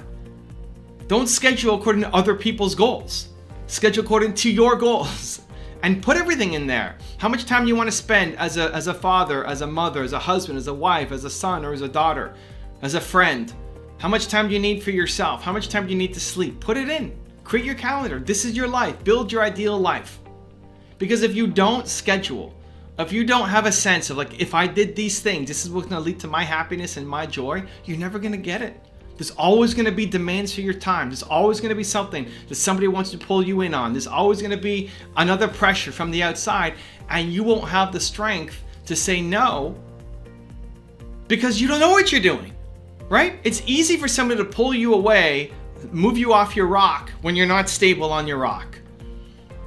Don't schedule according to other people's goals. Schedule according to your goals and put everything in there. How much time do you want to spend as a father, as a mother, as a husband, as a wife, as a son or as a daughter, as a friend? How much time do you need for yourself? How much time do you need to sleep? Put it in. Create your calendar. This is your life. Build your ideal life. Because if you don't schedule, if you don't have a sense of like, if I did these things, this is what's going to lead to my happiness and my joy, you're never going to get it. There's always going to be demands for your time. There's always going to be something that somebody wants to pull you in on. There's always going to be another pressure from the outside, and you won't have the strength to say no because you don't know what you're doing. Right? It's easy for somebody to pull you away, move you off your rock when you're not stable on your rock.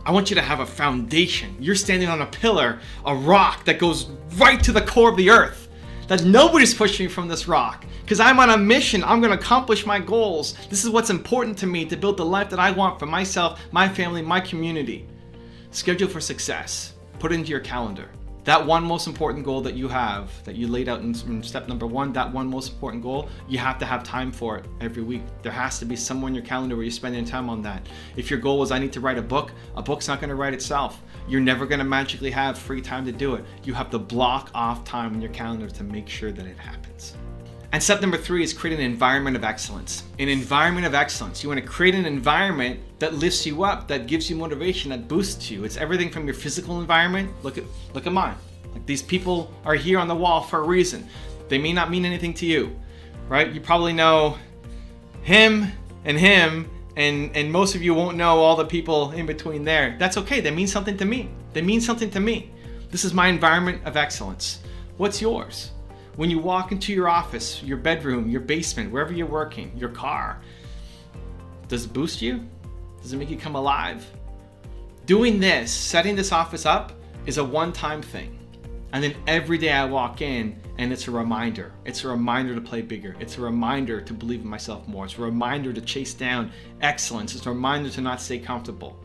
I want you to have a foundation. You're standing on a pillar, a rock that goes right to the core of the earth. That nobody's pushing me from this rock because I'm on a mission. I'm going to accomplish my goals. This is what's important to me to build the life that I want for myself, my family, my community. Schedule for success. Put it into your calendar. That one most important goal that you have, that you laid out in step number 1, that one most important goal, you have to have time for it every week. There has to be somewhere in your calendar where you're spending time on that. If your goal is I need to write a book's not going to write itself. You're never going to magically have free time to do it. You have to block off time in your calendar to make sure that it happens. And step number 3 is create an environment of excellence. An environment of excellence. You want to create an environment that lifts you up, that gives you motivation, that boosts you. It's everything from your physical environment. Look at mine. Like, these people are here on the wall for a reason. They may not mean anything to you, right? You probably know him, and most of you won't know all the people in between there. That's okay. They mean something to me. They mean something to me. This is my environment of excellence. What's yours? When you walk into your office, your bedroom, your basement, wherever you're working, your car, does it boost you? Does it make you come alive? Doing this, setting this office up, is a one-time thing. And then every day I walk in and it's a reminder. It's a reminder to play bigger. It's a reminder to believe in myself more. It's a reminder to chase down excellence. It's a reminder to not stay comfortable.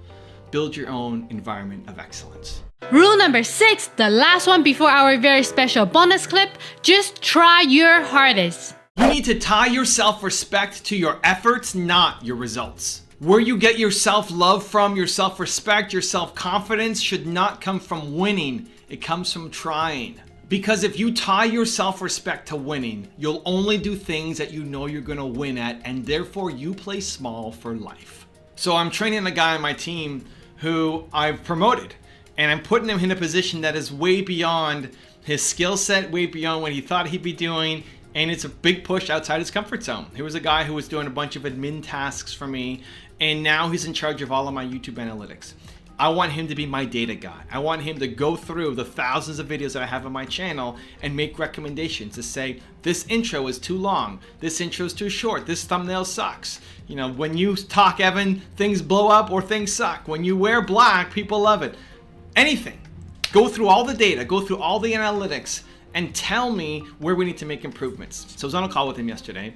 Build your own environment of excellence. Rule number 6, the last one before our very special bonus clip, just try your hardest. You need to tie your self-respect to your efforts, not your results. Where you get your self-love from, your self-respect, your self-confidence should not come from winning. It comes from trying. Because if you tie your self-respect to winning, you'll only do things that you know you're going to win at, and therefore you play small for life. So I'm training a guy on my team who I've promoted, and I'm putting him in a position that is way beyond his skill set, way beyond what he thought he'd be doing, and it's a big push outside his comfort zone. He was a guy who was doing a bunch of admin tasks for me, and now he's in charge of all of my YouTube analytics. I want him to be my data guy. I want him to go through the thousands of videos that I have on my channel and make recommendations to say, this intro is too long, this intro is too short, this thumbnail sucks. You know, when you talk, Evan, things blow up or things suck. When you wear black, people love it. Anything. Go through all the data, go through all the analytics, and tell me where we need to make improvements. So I was on a call with him yesterday,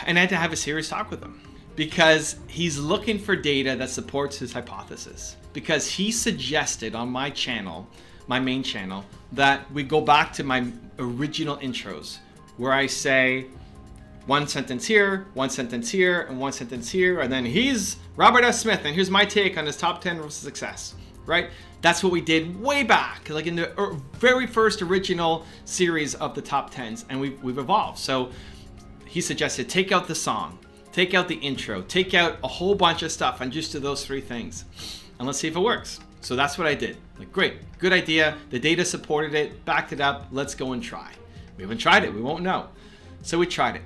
and I had to have a serious talk with him because he's looking for data that supports his hypothesis. Because he suggested on my channel, my main channel, that we go back to my original intros where I say, one sentence here, one sentence here, and one sentence here, and then he's Robert F. Smith, and here's my take on his top 10 rules of success, right? That's what we did way back, like in the very first original series of the top 10s, and we've evolved. So he suggested take out the song, take out the intro, take out a whole bunch of stuff, and just do those 3 things, and let's see if it works. So that's what I did. Like, great, good idea. The data supported it, backed it up. Let's go and try. We haven't tried it, we won't know. So we tried it.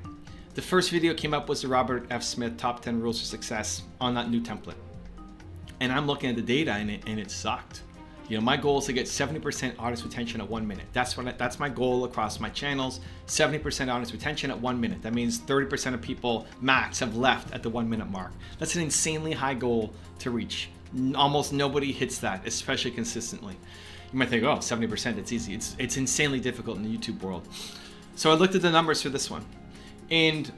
The first video came up was the Robert F. Smith top 10 rules for success on that new template. And I'm looking at the data and it sucked. You know, my goal is to get 70% audience retention at 1 minute. That's my goal across my channels. 70% audience retention at 1 minute. That means 30% of people max have left at the 1 minute mark. That's an insanely high goal to reach. Almost nobody hits that, especially consistently. You might think, oh, 70%, it's easy. It's insanely difficult in the YouTube world. So I looked at the numbers for this one, and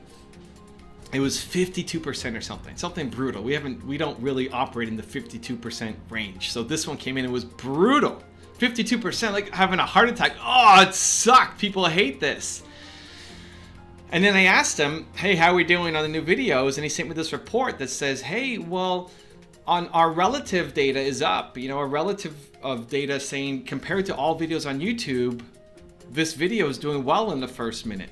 it was 52% or something brutal. We don't really operate in the 52% range. So this one came in, it was brutal. 52%, like having a heart attack. Oh, it sucked. People hate this. And then I asked him, hey, how are we doing on the new videos? And he sent me this report that says, hey, well, on our relative data is up. You know, a relative of data saying compared to all videos on YouTube, this video is doing well in the first minute.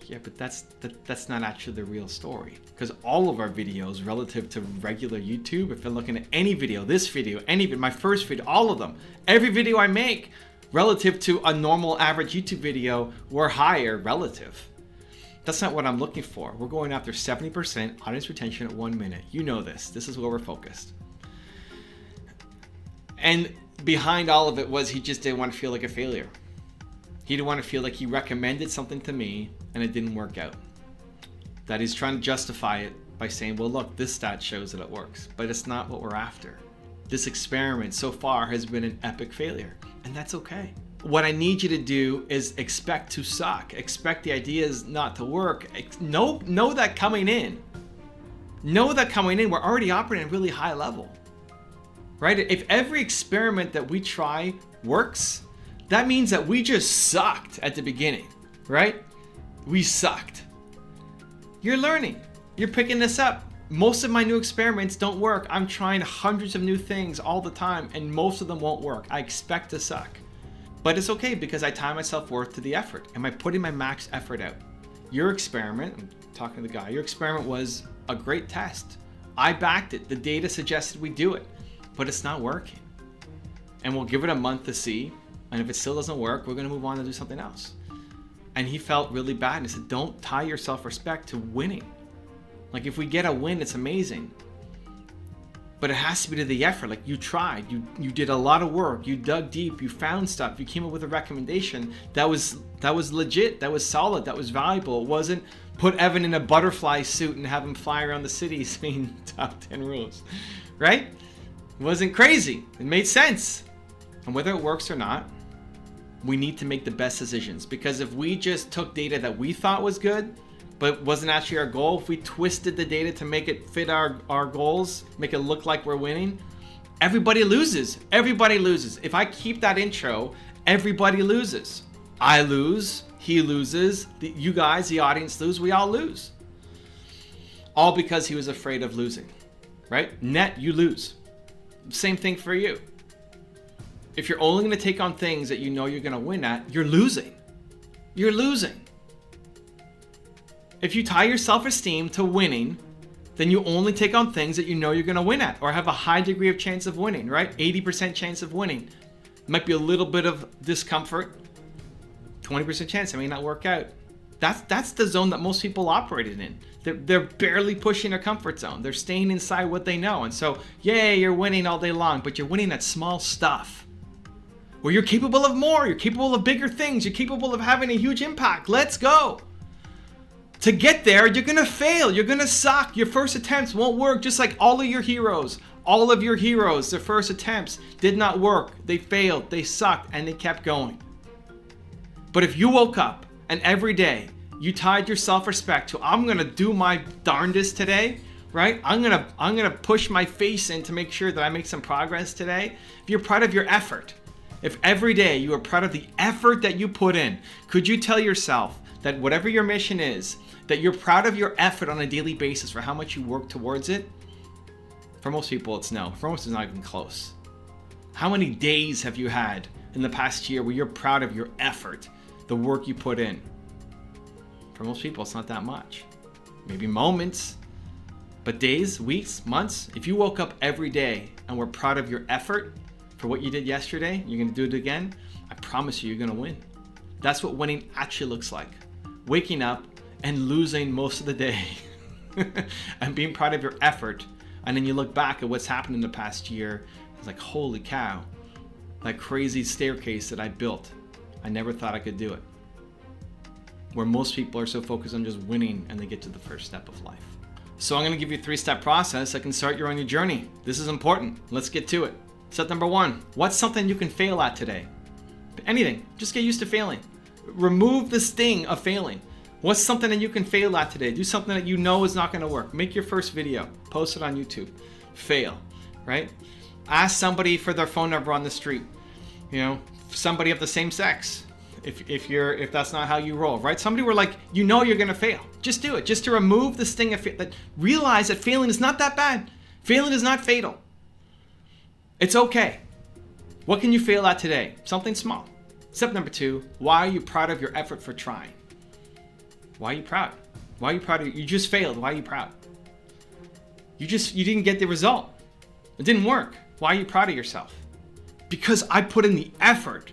Yeah, but that's not actually the real story, because all of our videos relative to regular YouTube, if you're looking at any video, this video, my first video, all of them, every video I make relative to a normal average YouTube video, were higher relative. That's not what I'm looking for. We're going after 70% audience retention at 1 minute. You know this. This is where we're focused. And behind all of it was he just didn't want to feel like a failure. He didn't want to feel like he recommended something to me and it didn't work out. That he's trying to justify it by saying, well, look, this stat shows that it works, but it's not what we're after. This experiment so far has been an epic failure, and that's okay. What I need you to do is expect to suck. Expect the ideas not to work. Know that coming in. Know that coming in, we're already operating at a really high level, right? If every experiment that we try works, that means that we just sucked at the beginning, right? We sucked. You're learning. You're picking this up. Most of my new experiments don't work. I'm trying hundreds of new things all the time, and most of them won't work. I expect to suck. But it's okay, because I tie my self-worth to the effort. Am I putting my max effort out? Your experiment, I'm talking to the guy, your experiment was a great test. I backed it. The data suggested we do it, but it's not working. And we'll give it a month to see. And if it still doesn't work, we're going to move on and do something else. And he felt really bad. And he said, don't tie your self-respect to winning. Like, if we get a win, it's amazing. But it has to be to the effort. Like, you tried, you did a lot of work, you dug deep, you found stuff, you came up with a recommendation that was legit, that was solid, that was valuable. It wasn't put Evan in a butterfly suit and have him fly around the city saying top 10 rules, right? It wasn't crazy. It made sense. And whether it works or not, we need to make the best decisions, because if we just took data that we thought was good, but wasn't actually our goal, if we twisted the data to make it fit our goals, make it look like we're winning, everybody loses. Everybody loses. If I keep that intro, everybody loses. I lose, he loses, you guys, the audience lose, we all lose. All because he was afraid of losing, right? Net, you lose. Same thing for you. If you're only going to take on things that you know you're going to win at, you're losing. You're losing. If you tie your self-esteem to winning, then you only take on things that you know you're going to win at, or have a high degree of chance of winning, right? 80% chance of winning. Might be a little bit of discomfort. 20% chance it may not work out. That's the zone that most people operated in. They're barely pushing their comfort zone. They're staying inside what they know. And so, yay, you're winning all day long, but you're winning at small stuff. Where you're capable of more, you're capable of bigger things, you're capable of having a huge impact. Let's go. To get there, you're gonna fail, you're gonna suck. Your first attempts won't work, just like all of your heroes. All of your heroes, their first attempts did not work. They failed, they sucked, and they kept going. But if you woke up and every day you tied your self-respect to, I'm gonna do my darndest today, right? I'm gonna push my face in to make sure that I make some progress today. If you're proud of your effort, if every day you are proud of the effort that you put in, could you tell yourself that whatever your mission is, that you're proud of your effort on a daily basis for how much you work towards it? For most people, it's no. For most, it's not even close. How many days have you had in the past year where you're proud of your effort, the work you put in? For most people, it's not that much. Maybe moments, but days, weeks, months. If you woke up every day and were proud of your effort for what you did yesterday, you're gonna do it again, I promise you, you're gonna win. That's what winning actually looks like. Waking up and losing most of the day and being proud of your effort. And then you look back at what's happened in the past year. It's like, holy cow, that crazy staircase that I built. I never thought I could do it. Where most people are so focused on just winning and they get to the first step of life. So I'm gonna give you a 3-step process that can start you on your journey. This is important. Let's get to it. Step number 1, what's something you can fail at today? Anything, just get used to failing. Remove the sting of failing. What's something that you can fail at today? Do something that you know is not gonna work. Make your first video, post it on YouTube. Fail, right? Ask somebody for their phone number on the street. You know, somebody of the same sex. If that's not how you roll, right? Somebody where like, you know you're gonna fail. Just do it, just to remove the sting of that. Realize that failing is not that bad. Failing is not fatal. It's okay. What can you fail at today? Something small. Step number 2, why are you proud of your effort for trying? Why are you proud? Why are you proud of you just failed? Why are you proud? You didn't get the result. It didn't work. Why are you proud of yourself? Because I put in the effort,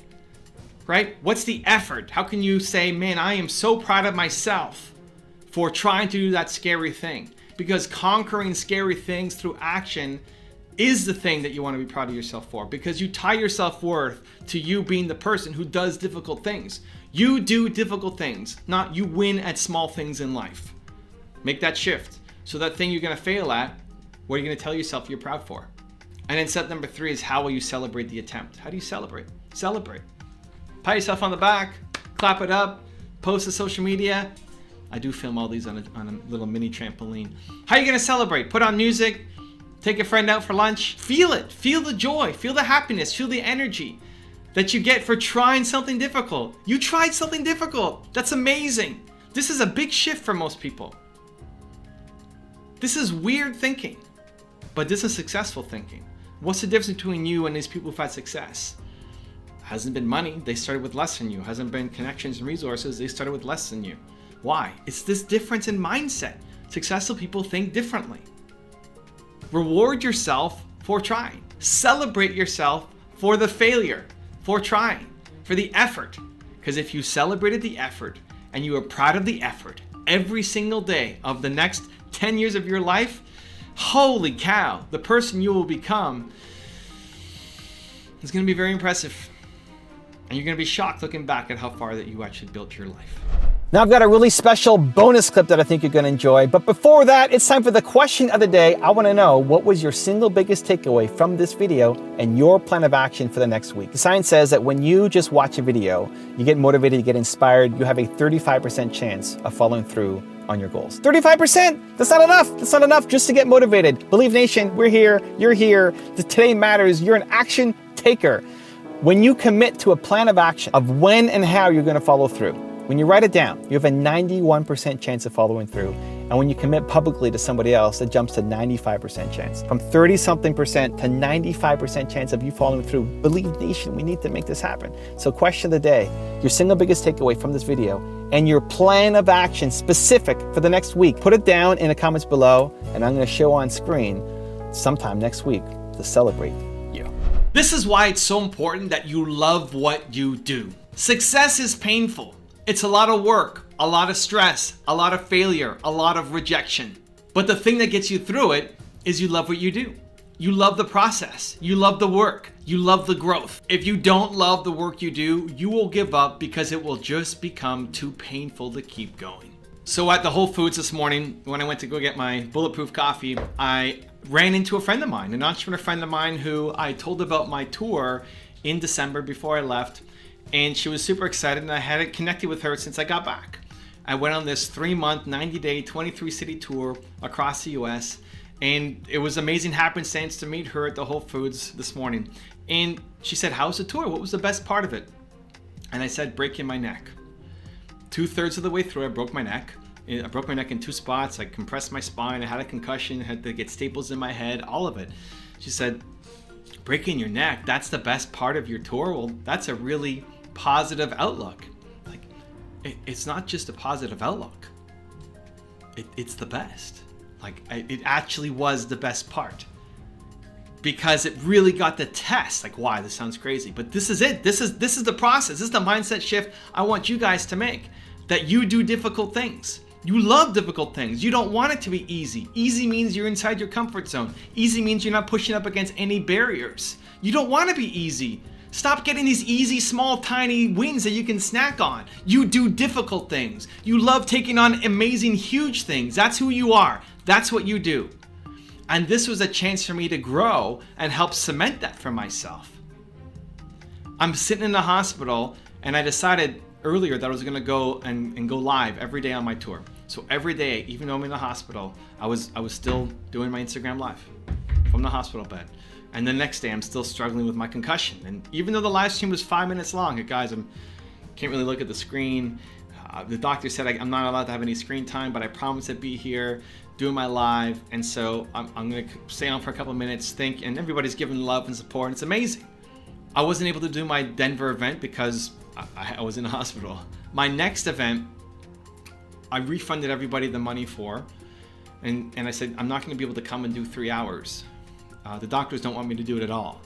right? What's the effort? How can you say, man, I am so proud of myself for trying to do that scary thing? Because conquering scary things through action is the thing that you want to be proud of yourself for, because you tie your self-worth to you being the person who does difficult things. You do difficult things, not you win at small things in life. Make that shift. So that thing you're going to fail at, what are you going to tell yourself you're proud for? And then step number 3 is, how will you celebrate the attempt? How do you celebrate? Celebrate. Pat yourself on the back, clap it up, post to social media. I do film all these on a little mini trampoline. How are you going to celebrate? Put on music. Take a friend out for lunch. Feel it. Feel the joy. Feel the happiness. Feel the energy that you get for trying something difficult. You tried something difficult. That's amazing. This is a big shift for most people. This is weird thinking, but this is successful thinking. What's the difference between you and these people who've had success? Hasn't been money. They started with less than you. Hasn't been connections and resources. They started with less than you. Why? It's this difference in mindset. Successful people think differently. Reward yourself for trying. Celebrate yourself for the failure, for trying, for the effort. Because if you celebrated the effort and you are proud of the effort every single day of the next 10 years of your life, holy cow, the person you will become is going to be very impressive. And you're going to be shocked looking back at how far that you actually built your life. Now I've got a really special bonus clip that I think you're going to enjoy. But before that, it's time for the question of the day. I want to know, what was your single biggest takeaway from this video and your plan of action for the next week? The science says that when you just watch a video, you get motivated, you get inspired, you have a 35% chance of following through on your goals. 35%! That's not enough! That's not enough just to get motivated. Believe Nation, we're here, you're here. Today matters. You're an action taker. When you commit to a plan of action of when and how you're going to follow through, when you write it down, you have a 91% chance of following through. And when you commit publicly to somebody else, it jumps to 95% chance. From 30-something% to 95% chance of you following through. Believe Nation, we need to make this happen. So question of the day, your single biggest takeaway from this video and your plan of action specific for the next week. Put it down in the comments below, and I'm going to show on screen sometime next week to celebrate you. This is why it's so important that you love what you do. Success is painful. It's a lot of work, a lot of stress, a lot of failure, a lot of rejection. But the thing that gets you through it is you love what you do. You love the process. You love the work. You love the growth. If you don't love the work you do, you will give up because it will just become too painful to keep going. So at the Whole Foods this morning, when I went to go get my bulletproof coffee, I ran into a friend of mine, an entrepreneur friend of mine who I told about my tour in December before I left. And she was super excited, and I hadn't connected with her since I got back. I went on this 3-month, 90-day, 23-city tour across the US, And it was amazing happenstance to meet her at the Whole Foods this morning. And she said, how's the tour? What was the best part of it? And I said, breaking my neck. 2/3 of the way through, I broke my neck. I broke my neck in 2 spots. I compressed my spine. I had a concussion, had to get staples in my head, all of it. She said, breaking your neck, that's the best part of your tour? Well, that's a really positive outlook. Like, it's not just a positive outlook. It's the best. Like, it actually was the best part. Because it really got the test. Like, why? This sounds crazy. But this is it. This is the process. This is the mindset shift I want you guys to make. That you do difficult things. You love difficult things. You don't want it to be easy. Easy means you're inside your comfort zone. Easy means you're not pushing up against any barriers. You don't want to be easy. Stop getting these easy, small, tiny wins that you can snack on. You do difficult things. You love taking on amazing, huge things. That's who you are. That's what you do. And this was a chance for me to grow and help cement that for myself. I'm sitting in the hospital and I decided earlier that I was gonna go and go live every day on my tour. So every day, even though I'm in the hospital, I was still doing my Instagram live from the hospital bed. And the next day I'm still struggling with my concussion. And even though the live stream was 5 minutes long, guys, I can't really look at the screen. The doctor said I'm not allowed to have any screen time, but I promised to be here doing my live. And so I'm gonna stay on for a couple of minutes, think, and everybody's giving love and support. And it's amazing. I wasn't able to do my Denver event because I was in the hospital. My next event, I refunded everybody the money for, and I said, I'm not gonna be able to come and do 3 hours. The doctors don't want me to do it at all.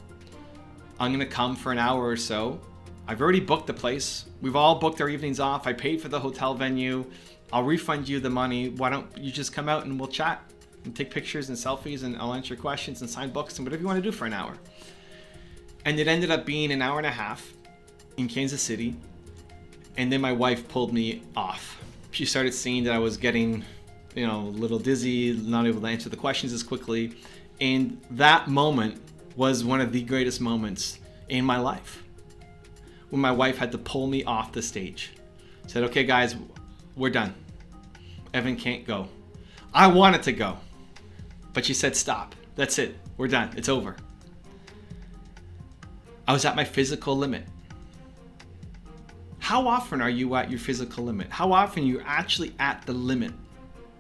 I'm gonna come for an hour or so. I've already booked the place. We've all booked our evenings off. I paid for the hotel venue. I'll refund you the money. Why don't you just come out and we'll chat and take pictures and selfies, and I'll answer questions and sign books and whatever you wanna do for an hour. And it ended up being an hour and a half in Kansas City. And then my wife pulled me off. She started seeing that I was getting, a little dizzy, not able to answer the questions as quickly. And that moment was one of the greatest moments in my life. When my wife had to pull me off the stage. Said, okay guys, we're done. Evan can't go. I wanted to go, but she said, stop. That's it. We're done. It's over. I was at my physical limit. How often are you at your physical limit? How often are you actually at the limit?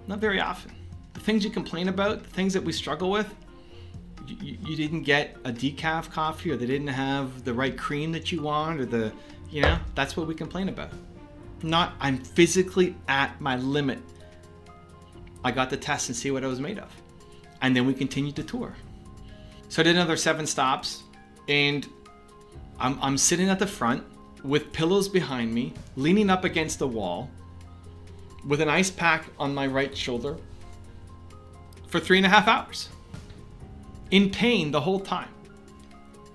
Not very often. The things you complain about, the things that we struggle with, you didn't get a decaf coffee, or they didn't have the right cream that you want, or that's what we complain about. I'm physically at my limit. I got the test and see what I was made of. And then we continued to tour. So I did another 7 stops, and I'm sitting at the front with pillows behind me, leaning up against the wall, with an ice pack on my right shoulder for 3.5 hours. In pain the whole time.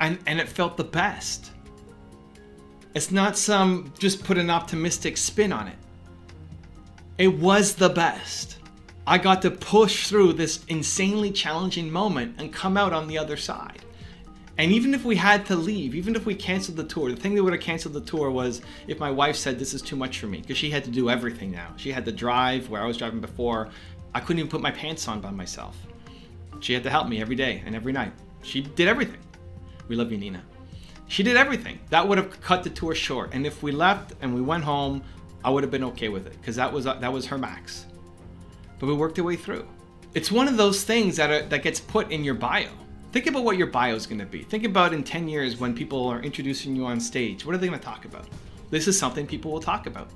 And it felt the best. It's not just put an optimistic spin on it. It was the best. I got to push through this insanely challenging moment and come out on the other side. And even if we had to leave, even if we canceled the tour, the thing that would have canceled the tour was if my wife said this is too much for me, because she had to do everything now. She had to drive where I was driving before. I couldn't even put my pants on by myself. She had to help me every day and every night. She did everything. We love you, Nina. She did everything. That would have cut the tour short. And if we left and we went home, I would have been okay with it, because that was her max. But we worked our way through. It's one of those things that gets put in your bio. Think about what your bio is going to be. Think about in 10 years when people are introducing you on stage. What are they going to talk about? This is something people will talk about.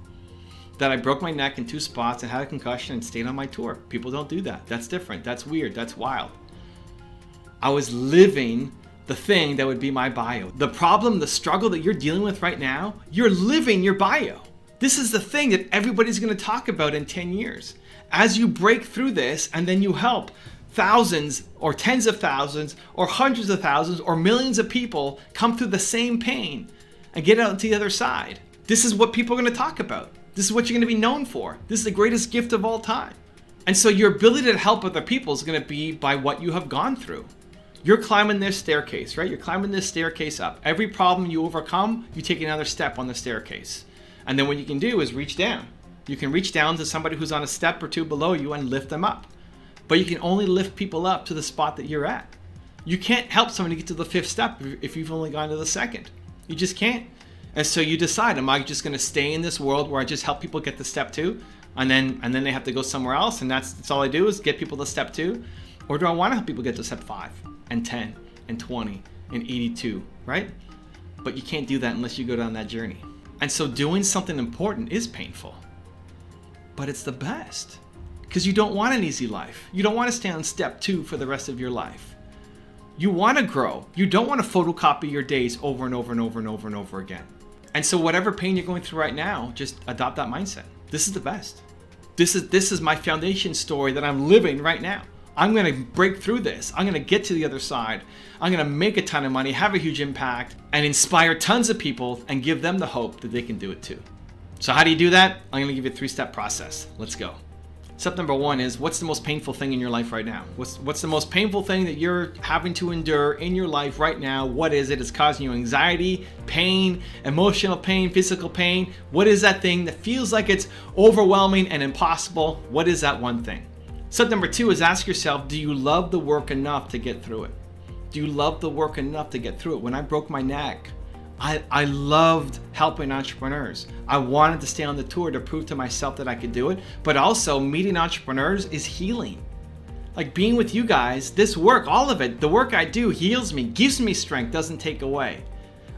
That I broke my neck in 2 spots and had a concussion and stayed on my tour. People don't do that. That's different. That's weird. That's wild. I was living the thing that would be my bio. The problem, the struggle that you're dealing with right now, you're living your bio. This is the thing that everybody's going to talk about in 10 years. As you break through this and then you help thousands or tens of thousands or hundreds of thousands or millions of people come through the same pain and get out to the other side. This is what people are going to talk about. This is what you're going to be known for. This is the greatest gift of all time. And so your ability to help other people is going to be by what you have gone through. You're climbing this staircase, right? You're climbing this staircase up. Every problem you overcome, you take another step on the staircase. And then what you can do is reach down. You can reach down to somebody who's on a step or 2 below you and lift them up. but you can only lift people up to the spot that you're at. You can't help somebody get to the 5th step if you've only gone to the 2nd. You just can't. And so you decide, am I just going to stay in this world where I just help people get to step 2, and then they have to go somewhere else, and that's all I do is get people to step 2? Or do I want to help people get to step 5 and 10 and 20 and 82, right? But you can't do that unless you go down that journey. And so doing something important is painful, but it's the best, because you don't want an easy life. You don't want to stay on step 2 for the rest of your life. You want to grow. You don't want to photocopy your days over and over and over and over and over again. And so whatever pain you're going through right now, just adopt that mindset. This is the best. This is my foundation story that I'm living right now. I'm going to break through this. I'm going to get to the other side. I'm going to make a ton of money, have a huge impact, and inspire tons of people and give them the hope that they can do it too. So how do you do that? I'm going to give you a 3-step process. Let's go. Step number 1 is, what's the most painful thing in your life right now? What's the most painful thing that you're having to endure in your life right now? What is it? It's causing you anxiety, pain, emotional pain, physical pain. What is that thing that feels like it's overwhelming and impossible? What is that one thing? Step number 2 is, ask yourself, do you love the work enough to get through it? Do you love the work enough to get through it? When I broke my neck, I loved helping entrepreneurs. I wanted to stay on the tour to prove to myself that I could do it, but also meeting entrepreneurs is healing. Like being with you guys, this work, all of it, the work I do heals me, gives me strength, doesn't take away.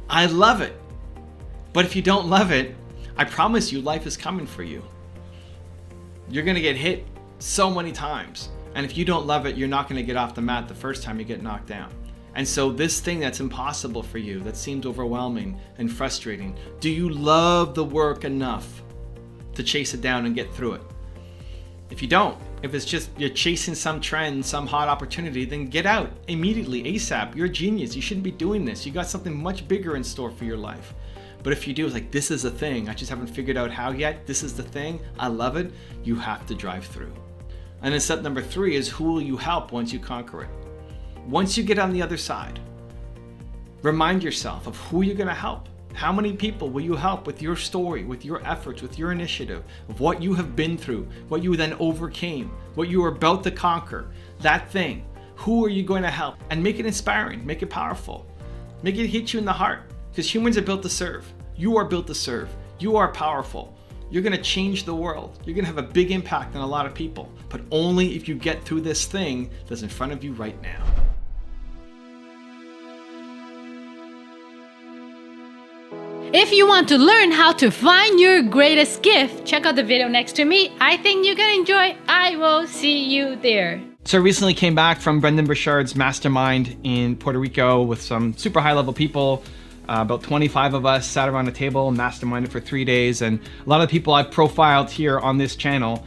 I love it. But if you don't love it, I promise you life is coming for you. You're gonna get hit so many times. And if you don't love it, you're not gonna get off the mat the first time you get knocked down. And so this thing that's impossible for you, that seems overwhelming and frustrating, do you love the work enough to chase it down and get through it? If you don't, if it's just you're chasing some trend, some hot opportunity, then get out immediately, ASAP. You're a genius. You shouldn't be doing this. You got something much bigger in store for your life. But if you do, it's like, this is a thing. I just haven't figured out how yet. This is the thing. I love it. You have to drive through. And then step number 3 is, who will you help once you conquer it? Once you get on the other side, remind yourself of who you're going to help. How many people will you help with your story, with your efforts, with your initiative, of what you have been through, what you then overcame, what you are about to conquer, that thing. Who are you going to help? And make it inspiring, make it powerful, make it hit you in the heart, because humans are built to serve. You are built to serve. You are powerful. You're going to change the world. You're going to have a big impact on a lot of people, but only if you get through this thing that's in front of you right now. If you want to learn how to find your greatest gift, check out the video next to me. I think you're gonna enjoy. I will see you there. So I recently came back from Brendan Burchard's mastermind in Puerto Rico with some super high level people. About 25 of us sat around a table, masterminded for 3 days, and a lot of the people I've profiled here on this channel